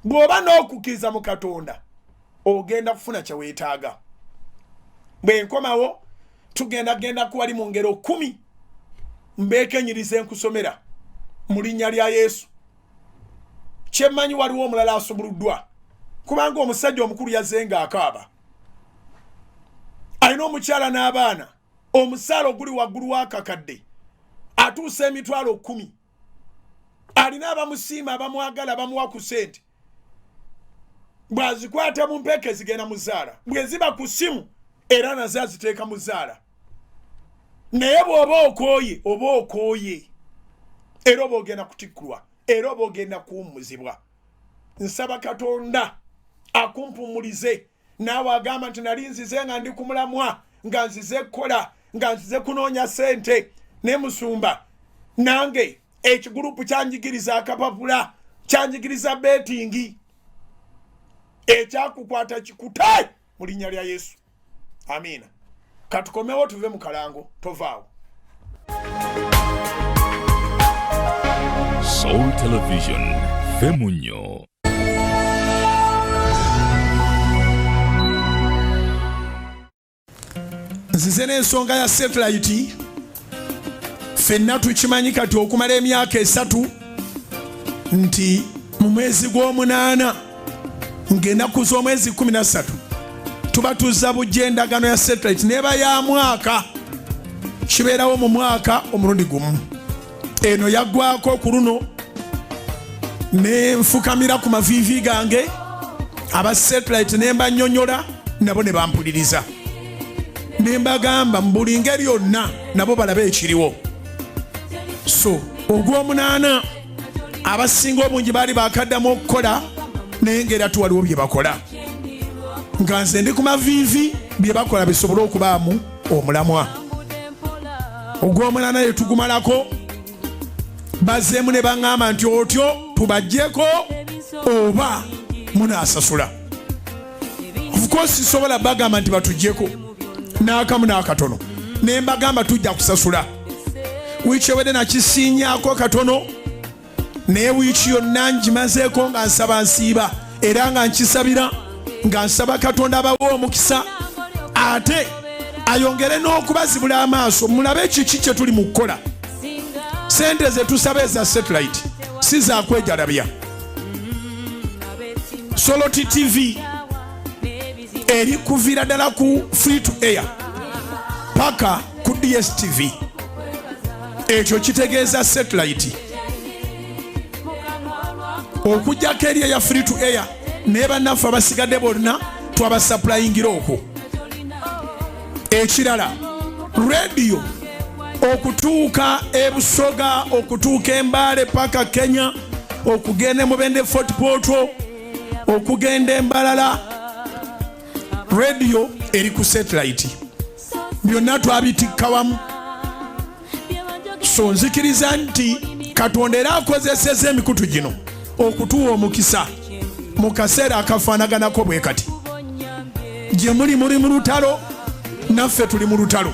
bw'oba n'okukkiriza mu Katonda ogenda kufuna kye weetaaga. Bwe nkomawo tugenda kuwali mu ngero 10 mbekenyirize nkusomera mu linnya lya Yesu. Kyemmanyi waliwo omulala asumuluddwa kubanga omusajja omukulu yazzenga akaaba. Alina omukyala n'abaana, omusaala oguli waggulu w'akakadde atuusa emitwalo 10. Alina abamusiima abamwagala bamuwa ku ssente. Bw'azikwata mu mpeke zigenda mu zzaala, bwe ziba ku ssimu era nazo aziteeka mu zzaala. Naye bw'oba okooye era oba ogenda kutikkulwa era oba ogenda kuwummuzibwa. Nsaba Katonda akumpumulize naawe agamba nti nali nzize nga ndi ku mulamwa nga nzize kukola nga nzize kunoonya ssente ne musumba nange ekigurupu kyanjigiriza akapapula kyanjigiriza betingi ekyakukwata kikutaye mu linnya lya Yesu. Amina. Katukomewo tuve mu kalango tovaawo. Soul Television Femunyo. Nzize n'ensonga ya satellite ffenna tukimanyi kati okumala emyaka 3 nti mu mwezi gw'omunaana ng'ennaku z'omwezi 13 tuba tuzza bujja endagaano ya satellite neba ya mwaka kibeerawo mu mwaka omulundi gumu. Eno yaggwako ku luno ne nfukamira ku maviivi gange aba satellite ne mbanyonyola nabo ne bampuliriza ne mbagamba mu buli ngeri yonna nabo balabe ekiriwo. So ogw'omunaana abasinga obungi baali bakaddamu okukola naye ng'era tuwaliwo bye bakola nga nze ndi ku maviivi bye bakola bisobole okubaamu omulamwa. Ogw'omunaana ye tugumalako bazzeemu ne baŋŋamba nti otyo tubaggyeko oba munaasasula. Of course sobola bagamba nti batuggyeko n'akamu n'akatono ne mbagamba tujja kusasula. Wiiki ewedde nakisiinyaako katono naye wiiki yonna ngimazeeko nga nsaba nsiiba era nga nkisabira nga nsaba Katonda abawe omukisa ate ayongere n'okubazibula amaaso mulabe kiki kye tuli mu kukola. Sente ze tusaba eza satellite si za kwejalabya. Soloti TV eri kuviira ddala ku free to air paka ku DSTV. Ekyo kitegeeza satellite okujjako eri eya free to air naye bannaffe abasigadde bonna twabasaplayingira okwo. Ekirala radio okutuuka ebusoga okutuuka embaale paka Kenya okugenda mubende Fort Portal okugenda embalala radio eri ku satellite byonna twabitikka wamu. So nzikiriza nti Katonda era akozeseza emikutu gino okutuwa omukisa mu kaseera akafaanaganako bwe kati. Gye muli mu lutalo naffe tuli mu lutalo.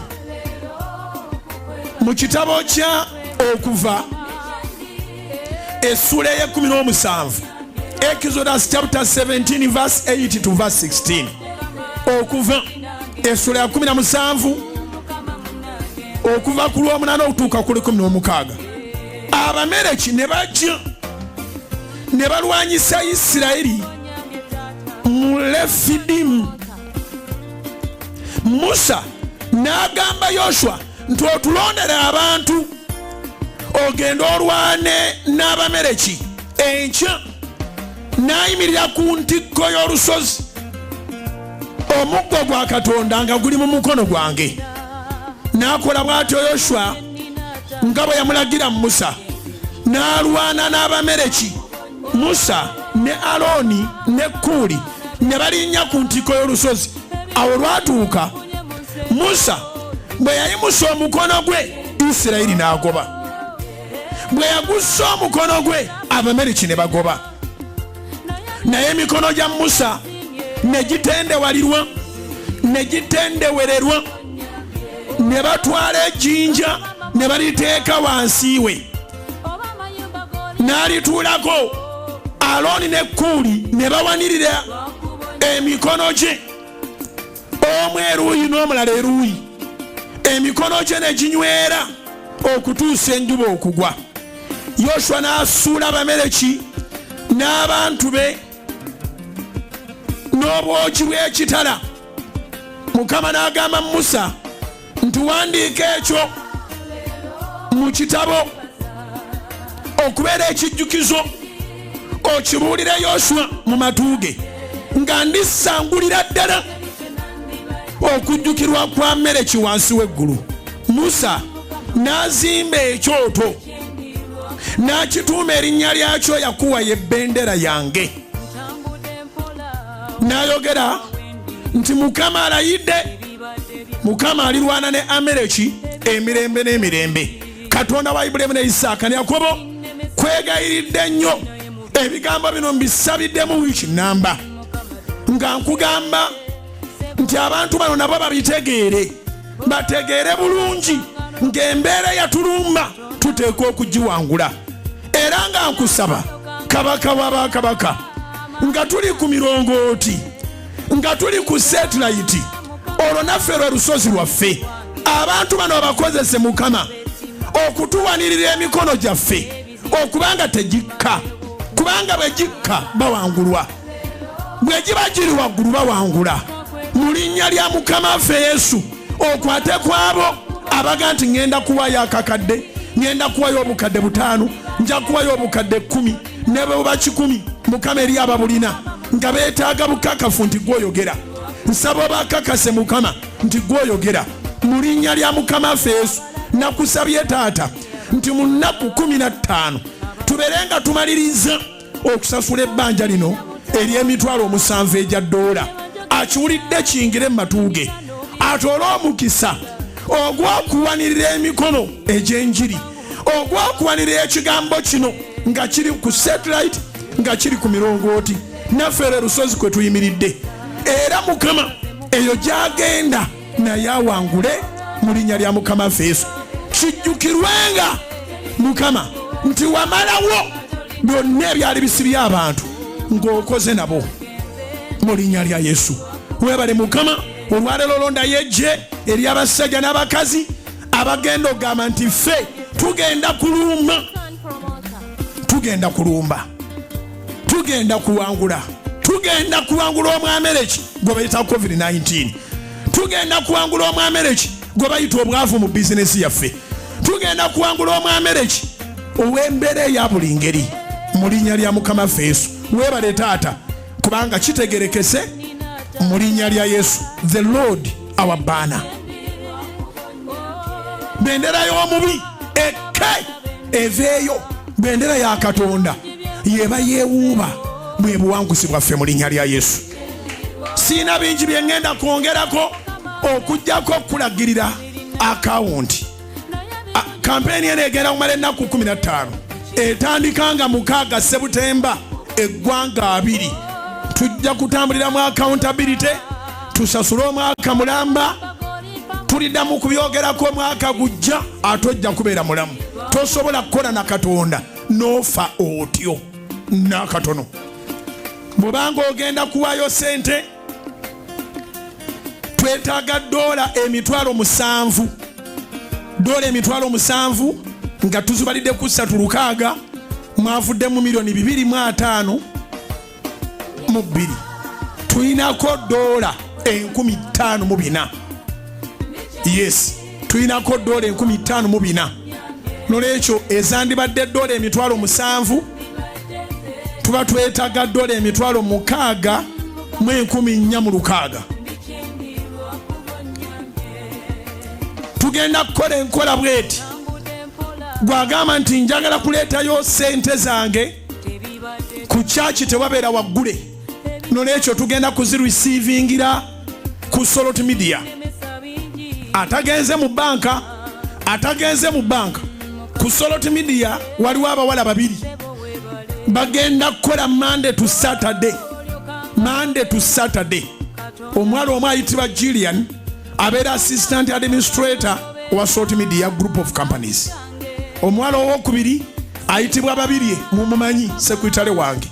Mu kitabo kya Okuva essula ya 17 Exodus chapter 17 verse 8 to verse 16. Okuva essula ya 17 okuva ku lw'omunaana okutuuka ku 16. Abamereki ne bajja ne balwanyisa Isirayiri mu Lefidimu. Musa n'agamba Yoshua nti otulondere abantu ogenda olwane n'Abamereki enkya. N'ayimirira ku ntikko y'olusozi omuggo gwa Katonda nga guli mu mukono gwange. N'akola bw'atyo Yoshua nga bwe yamulagira Musa n'alwana n'Abamereki. Musa ne Alooni ne Kuuli ne balinnya ku ntikko y'olusozi. Awo lwatuuka Musa bwe yayimusa omukono gwe Isirayiri n'agoba. Bwe yagussa omukono gwe Abamereki ne bagoba. Naye emikono gya Musa ne gitendewalirwa ne gitendewererwa ne batwala ejjinja ne baliteeka wansi we n'alituulako. Alooni ne Kuuli ne bawanirira emikono gye omu eruuyi n'omulala eruuyi, emikono gye ne ginywera okutuusa enjuba okugwa. Yoswa n'asuula Abamaleki n'abantu be n'obwogi bw'ekitala. Mukama n'agamba Musa nti wandiika ekyo mu kitabo okubeera ekijjukizo, okibuulire Yoswa mu matu ge nga ndisangulira ddala okujjukirwa kwa Amaleki wansi w'eggulu. Musa n'azimba ekyoto n'akituuma erinnya lyakyo Yakuwa y'ebbendera yange. N'ayogera nti Mukama alayidde, Mukama alirwana ne Amaleki emirembe n'emirembe. Katonda wa Ibulayimu ne Isaaka ne Yakobo, kwegayiridde nnyo ebigambo bino mbisabidde mu wiiki namba nga nkugamba nti abantu bano nabo babitegeere, bategeere bulungi ng'embeera yatulumba tuteekwa okugiwangula. Era nga nkusaba kabaka w'abakabaka, nga tuli ku mirongooti, nga tuli ku setilayiti, olwo naffe lwe lusozi lwaffe. Abantu bano bakozese Mukama okutuwanirira emikono gyaffe okubanga tegikka, kubanga bwe gikka bawangulwa, bwe giba giri waggulu bawangula. Mu linnya lya Mukama waffe Yesu okwate kwabo abaga nti ŋŋenda kuwayo akakadde, ŋŋenda kuwayo obukadde 5, nja kuwayo obukadde 10, ne bwe buba 10 Mukama eri ababulina nga beetaaga bukakafu nti gwoyogera. Nsaba bakakase Mukama nti gwoyogera mu linnya lya Mukama waffe Yesu. Nakusabye Taata nti mu nnaku 15 tubeerenga tumaliriza okusasula ebbanja lino ery'emitwalo 7 egya $. Akiwulidde kiyingire mu matu ge, atoole omukisa ogw'okuwanirira emikono egy'enjiri, ogw'okuwanirira ekigambo kino nga kiri ku satellite, nga kiri ku mirongooti, naffe lwe lusozi kwe tuyimiridde. Era Mukama eyo gy'agenda naye awangule mu linnya lya Mukama waffe Yesu. Kijjukirwenga Mukama nti wamalawo byonna ebyali bisibye abantu ng'okoze nabo mu linnya lya Yesu. Weebale Mukama olwaleero londayo eggye eri abasajja n'abakazi abagenda okugamba nti ffe tugenda kulumba, tugenda kulumba, tugenda kuwangula, tugenda kuwangula Omwamaleki gwe bayita COVID-19, tugenda kuwangula Omwamaleki gwe bayita obwavu mu bizinesi yaffe, tugenda kuwangula Omwamaleki ow'embeera eya buli ngeri mu linnya lya Mukama waffe Yesu. Weebale Taata kubanga kitegerekese mu linnya lya Yesu. The Lord our banner. Bendera y'omubi eke eveeyo, bendera ya Katonda yeba yeewuuba bwe buwanguzi bwaffe mu linnya lya Yesu. Siina bingi bye ŋŋenda kwongerako okujjako okulagirira akawunti. Kampeni eno egenda kumala ennaku 15, etandika nga 6 Sebutemba, eggwanga 2. Tujja kutambulira mu accountability, tusasule omwaka mulamba, tuliddamu kubyogerako omwaka gujja, ate ojja kubeera mulamu. Tosobola kukola na Katonda n'ofa otyo n'akatono. Bw'obanga ogenda kuwaayo sente, twetaaga $7,000, $7,000 nga tuzibalidde ku 3,600, mwavuddemu $2,552. Tulinako $54,000. Yes, tulinako $54,000. Nolwekyo ezandibadde $7,000 tuba twetaaga $6,416. Tugenda kukola enkola bweti. Gwagamba nti njagala kuleetayo sente zange ku church tewabeera waggule. Nolwekyo tugenda kuzirecevingira ku Solot Media. Atagenze mu banka, ku Solot Media waliwo abawala 2 bagenda kukola Monday to Saturday. omwala omwe ayitibwa Gillian abeera assistant administrator wa Salt Media Group of Companies. Omwala owokubiri ayitibwa Babirye mumumanyi secretary wange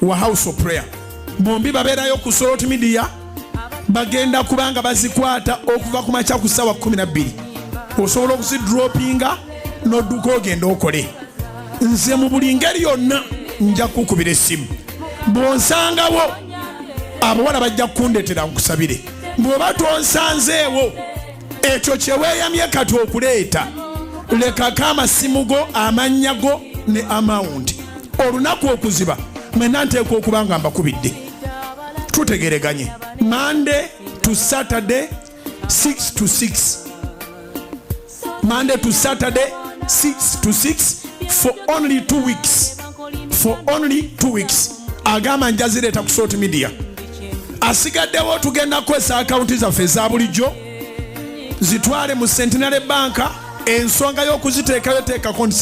wa House of Prayer. Bombi babeerayo ku Salt Media bagenda kubanga bazikwata okuva ku makya ku ssaawa 12. Osobola okuzidropinga n'odduka ogenda okole. Nze mu buli ngeri yonna nja kukubira essimu. Bw'onsangawo abawala bajja kundetera nkusabire. Bw'oba tonsanzeewo ekyo kye weeyamye kati okuleeta lekako amasimu go amannya go ne amount. Olunaku okuziba mwena nteekwa okuba nga mbakubidde. Tutegereganye Monday to Saturday 6 to 6. Monday to Saturday 6 to 6 for only 2 weeks. For only 2 weeks. Agamba njazireta ku Salt Media. Asigaddewo tugenda kwesa akaunti zaffe eza bulijjo zitwale mu Centenary Bank. Ensonga y'okuziteekayo teekako ndi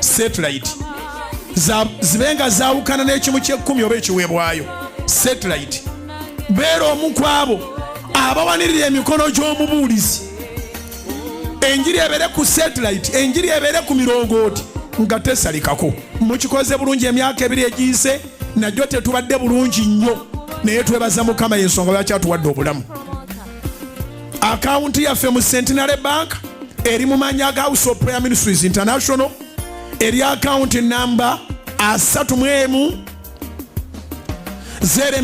satellite zibenga zaawukana n'ekimu ky'ekkumi oba ekiweebwayo. Satellite beera omu ku abo abawanirira emikono gy'omubuulizi. Enjiri ebeere ku satellite, enjiri ebeere ku mirongooti nga tesalikako. Mukikoze bulungi emyaka 2 egiyise, najjo tetubadde bulungi nnyo naye twebaza Mukama y'ensonga lwaki atuwadde obulamu. Akaunti yaffe mu Centenary Bank eri mu mannya ga House of Prayer Ministries International. Eri akaunti namba 31 0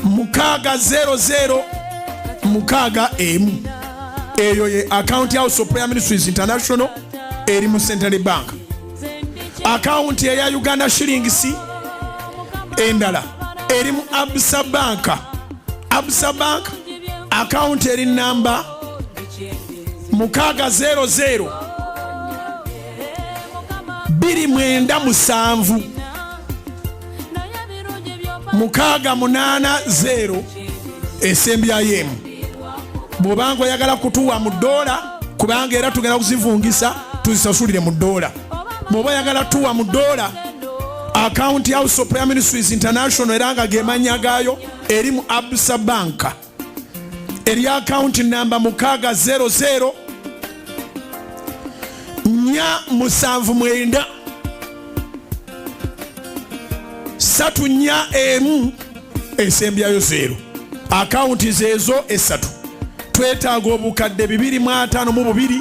600 6 eyo ye akaunti ya House of Prayer Ministries International eri mu Centenary Bank. Akaunti ya Uganda shillings endala eri mu Absa Bank. Absa Bank account eri namba 600 297 680 esembya yemu. Bw'obanga oyagala kutuwa mu $, kubanga era tugenda kuzivungisa tuzisasulire mu $. Bw'oba oyagala tuwa mu $, account ya House of Prayer Ministries International era nga gemanya gayo eri mu Absa Bank. Eri account namba 600 479 341 esembyayo 0. Account zezo esatu. Twetaaga obukadde 252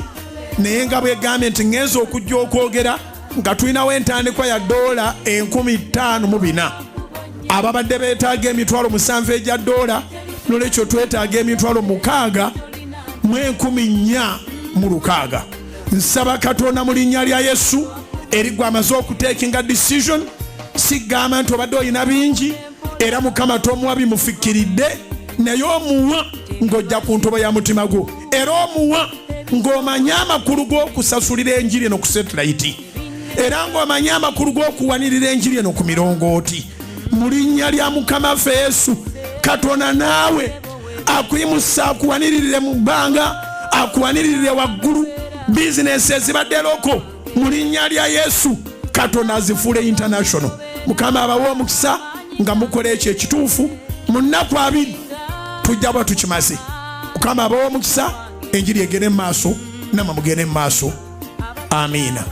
naye nga bwegambye nti ngenza okujja okwogera nga tulinawo entandikwa ya $15,400. Ababadde beetaaga emitwalo 7 egya $, nolwekyo twetaaga emitwalo 6,460. Nsaba Katonda mu linnya lya Yesu erigwa amaze okuteekinga decision. Sigamba nti obadde olina bingi era Mukama tomuwa bimufikiridde, naye omuwa ng'ojja ku ntobo ya mutima gwo, era omuwa ng'omanya amakulu g'okusasulira enjiri eno ku satellite, era ng'omanya amakulu g'okuwanirira enjiri eno ku mirongooti. Mu linnya lya Mukama ffe Yesu, Katonda naawe akuyimusa akuwaniririre mu bbanga, akuwaniririre waggulu. Bizinesi ezibadde loko mu linnya lya Yesu Katonda azifuule international. Mukama abawe omukisa nga mukola ekyo ekituufu mu nnaku 2 tujja bwa tukimaze. Mukama abawe omukisa, enjiri egende mu maaso, namwe mugende mu maaso. Amiina.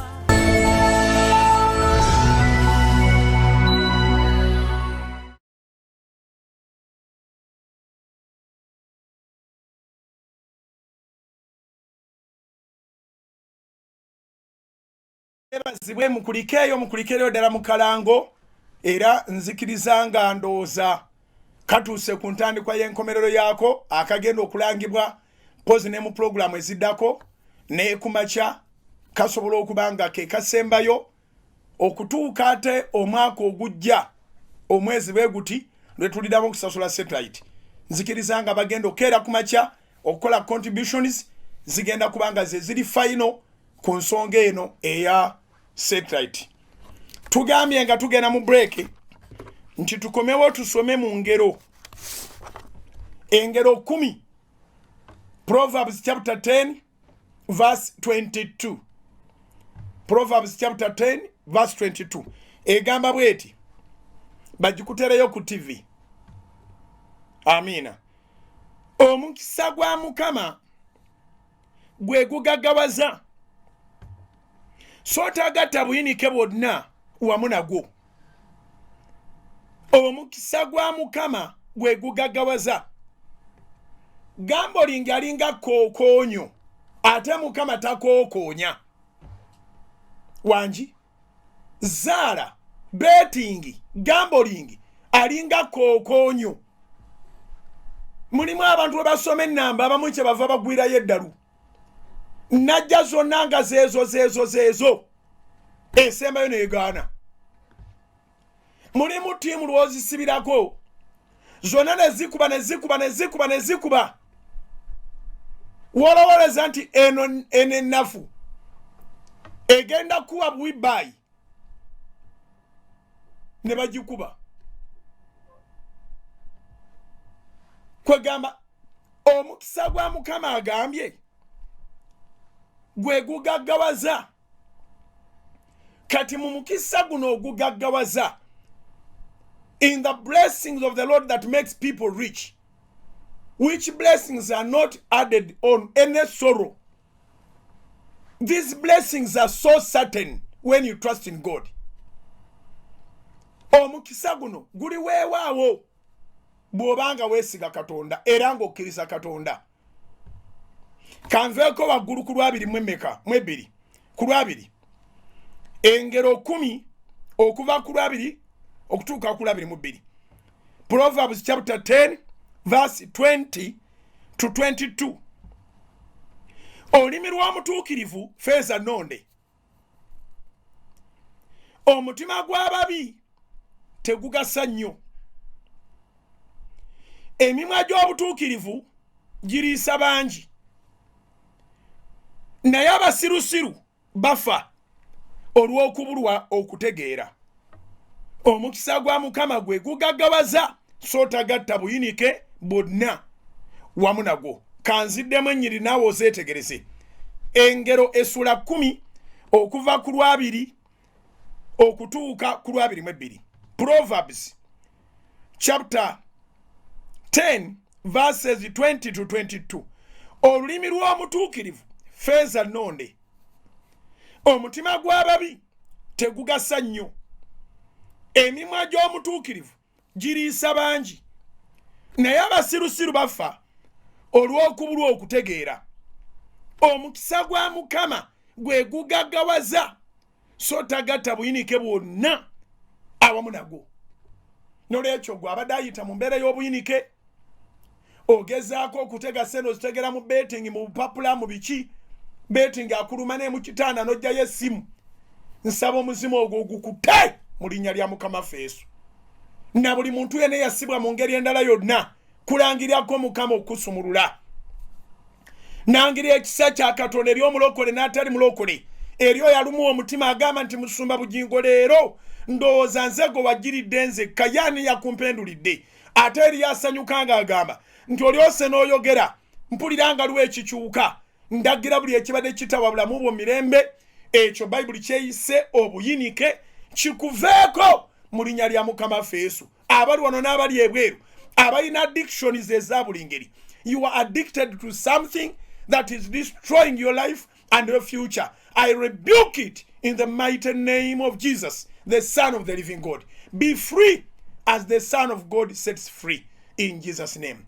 Ebazibwe mukulikeyo ddala mu kalango, era nzikiriza nga ndowooza katuuse ku ntandikwa y'enkomerero yaako akagenda okulangibwa pozi ne mu pulogulaamu eziddako ne kumakya kasobola okuba nga ke kasembayo okutuuka ate omwaka ogujja omwezi bwe guti lwe tuliramu okusasula satellite. Nzikiriza nga bagenda okukeera kumakya okukola contributions zigenda kuba nga ze ziri final ku nsonga eno eya satellite. Tugambye nga tugenda mu break nti tukomewo tusome mu ngero. Engero 10. Proverbs chapter 10 verse 22. Proverbs chapter 10 verse 22. Egamba bweti, bagikutereyo ku TV. Amina. Omukisa gwa Mukama gwe gugaggawaza. So tagatta buyinike bwonna wamu nagwo. Omukisa gwa Mukama gwe gugaggawaza. Gambling alinga kokonyo ate Mukama takokoonya. Wanji Zara betting gambling alinga kokonyo. Mulimu abantu basoma ennamba abamu kye bava bagwirayo eddalu. Najja zonna nga zezo esembayo neegaana. Mulimu tiimu lwozisibirako zonna nezikuba wolowoleza nti eno ennafu egenda kuwa bwibayi ne bagikuba. Kwegamba omukisa gwa Mukama agambye gwe gugaggawaza. Kati mu mukisa guno ogugaggawaza, in the blessings of the Lord that makes people rich, which blessings are not added on any sorrow. These blessings are so certain when you trust in God. Omukisa guno guli weewaawo bw'obanga weesiga Katonda era ng'okkiriza Katonda. Kanveeko waggulu ku lwabiri mwebiri ku lwabiri engero 10 okuva ku lwabiri okutuuka ku lwabiri mu bbiri. Proverbs chapter 10 verse 20 to 22. Olulimi lw'omutuukirivu feeza nnonde, omutima gw'ababi tegugasa nnyo. Emimwa gy'obutuukirivu giriisa bangi, naye abasirusiru bafa olw'okubulwa okutegeera. Omukisa gwa Mukama gwe gugaggawaza, so tagatta buyinike bwonna wamu nagwo. Kanziddemu ennyiri naawe ozeetegereze. Engero essula 10 okuva ku lwabiri okutuuka ku lwabiri mwebiri. Proverbs chapter 10 verses 20 to 22. Olulimi lw'omutuukirivu feeza nnonde, omutima gw'ababi tegugasa nnyo. Emimwa gy'omutuukirivu giriisa bangi, naye abasirusiru bafa olw'okubulwa okutegeera. Omukisa gwa Mukama gwe gugaggawaza, so tagatta buyinike bwonna awamu nagwo. Nolwekyo gwe abadde ayita mu mbeera y'obuyinike, ogezaako okutega sente ozitegera mu betting, mu bupapula, mu biki, betting akuluma ne mu kitanda n'ojjayo essimu, nsaba omuzimu ogwo ogukute mu linnya lya Mukama Yesu. Na buli muntu yenna yasibwa mu ngeri endala yonna kulangirirako Mukama okusumulula. Nangirira ekisa kya Katonda eri omulokole n'atali mulokole, eri oyo alumu omutima agamba nti Musumba Bugingo leero ndowooza nze gwe wagiridde nzekka, yaani yakumpendulidde. Ate eri asanyuka ng'agamba nti olyose n'oyogera mpulira nga luwa ekikyuka, ndagira buli ekibadde kitawa bulamu bwo mirembe. Ekyo Bayibuli kyeyise obuyinike kikuveeko mu linnya lya Mukama Yesu. Abali wano n'abali ebweru abalina addictions eza buli ngeri. You are addicted to something that is destroying your life and your future. I rebuke it in the mighty name of Jesus, the Son of the living God. Be free as the Son of God sets free in Jesus' name.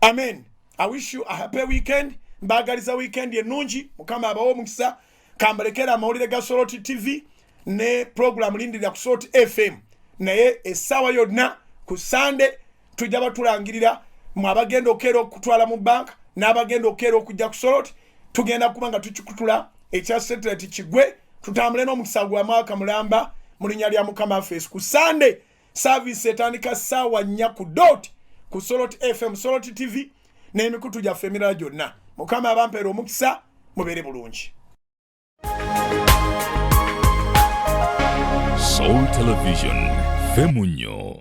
Amen. I wish you a happy weekend. Mbagaliza weekend enungi. Mukama abawo omukisa. Kambalekera amawulire ga Soroti TV ne program lindirira ku Soroti FM. Naye essaawa yonna ku Sunday tujja batulangirira mu abagenda okeera okutwala mu bank n'abagenda okeera okujja ku Soroti. Tugenda kuba nga tukikutula ekya satellite kigwe, tutambule n'omukisa gwa mwaka mulamba mu linnya lya Mukama Yesu. Ku Sunday service etandika ssaawa 4 ku dot ku Soroti FM, Soroti TV n'emikutu gyaffe emirala gyonna. Mukama abampeera omukisa, mubeere bulungi. Soul Television, Femunyo.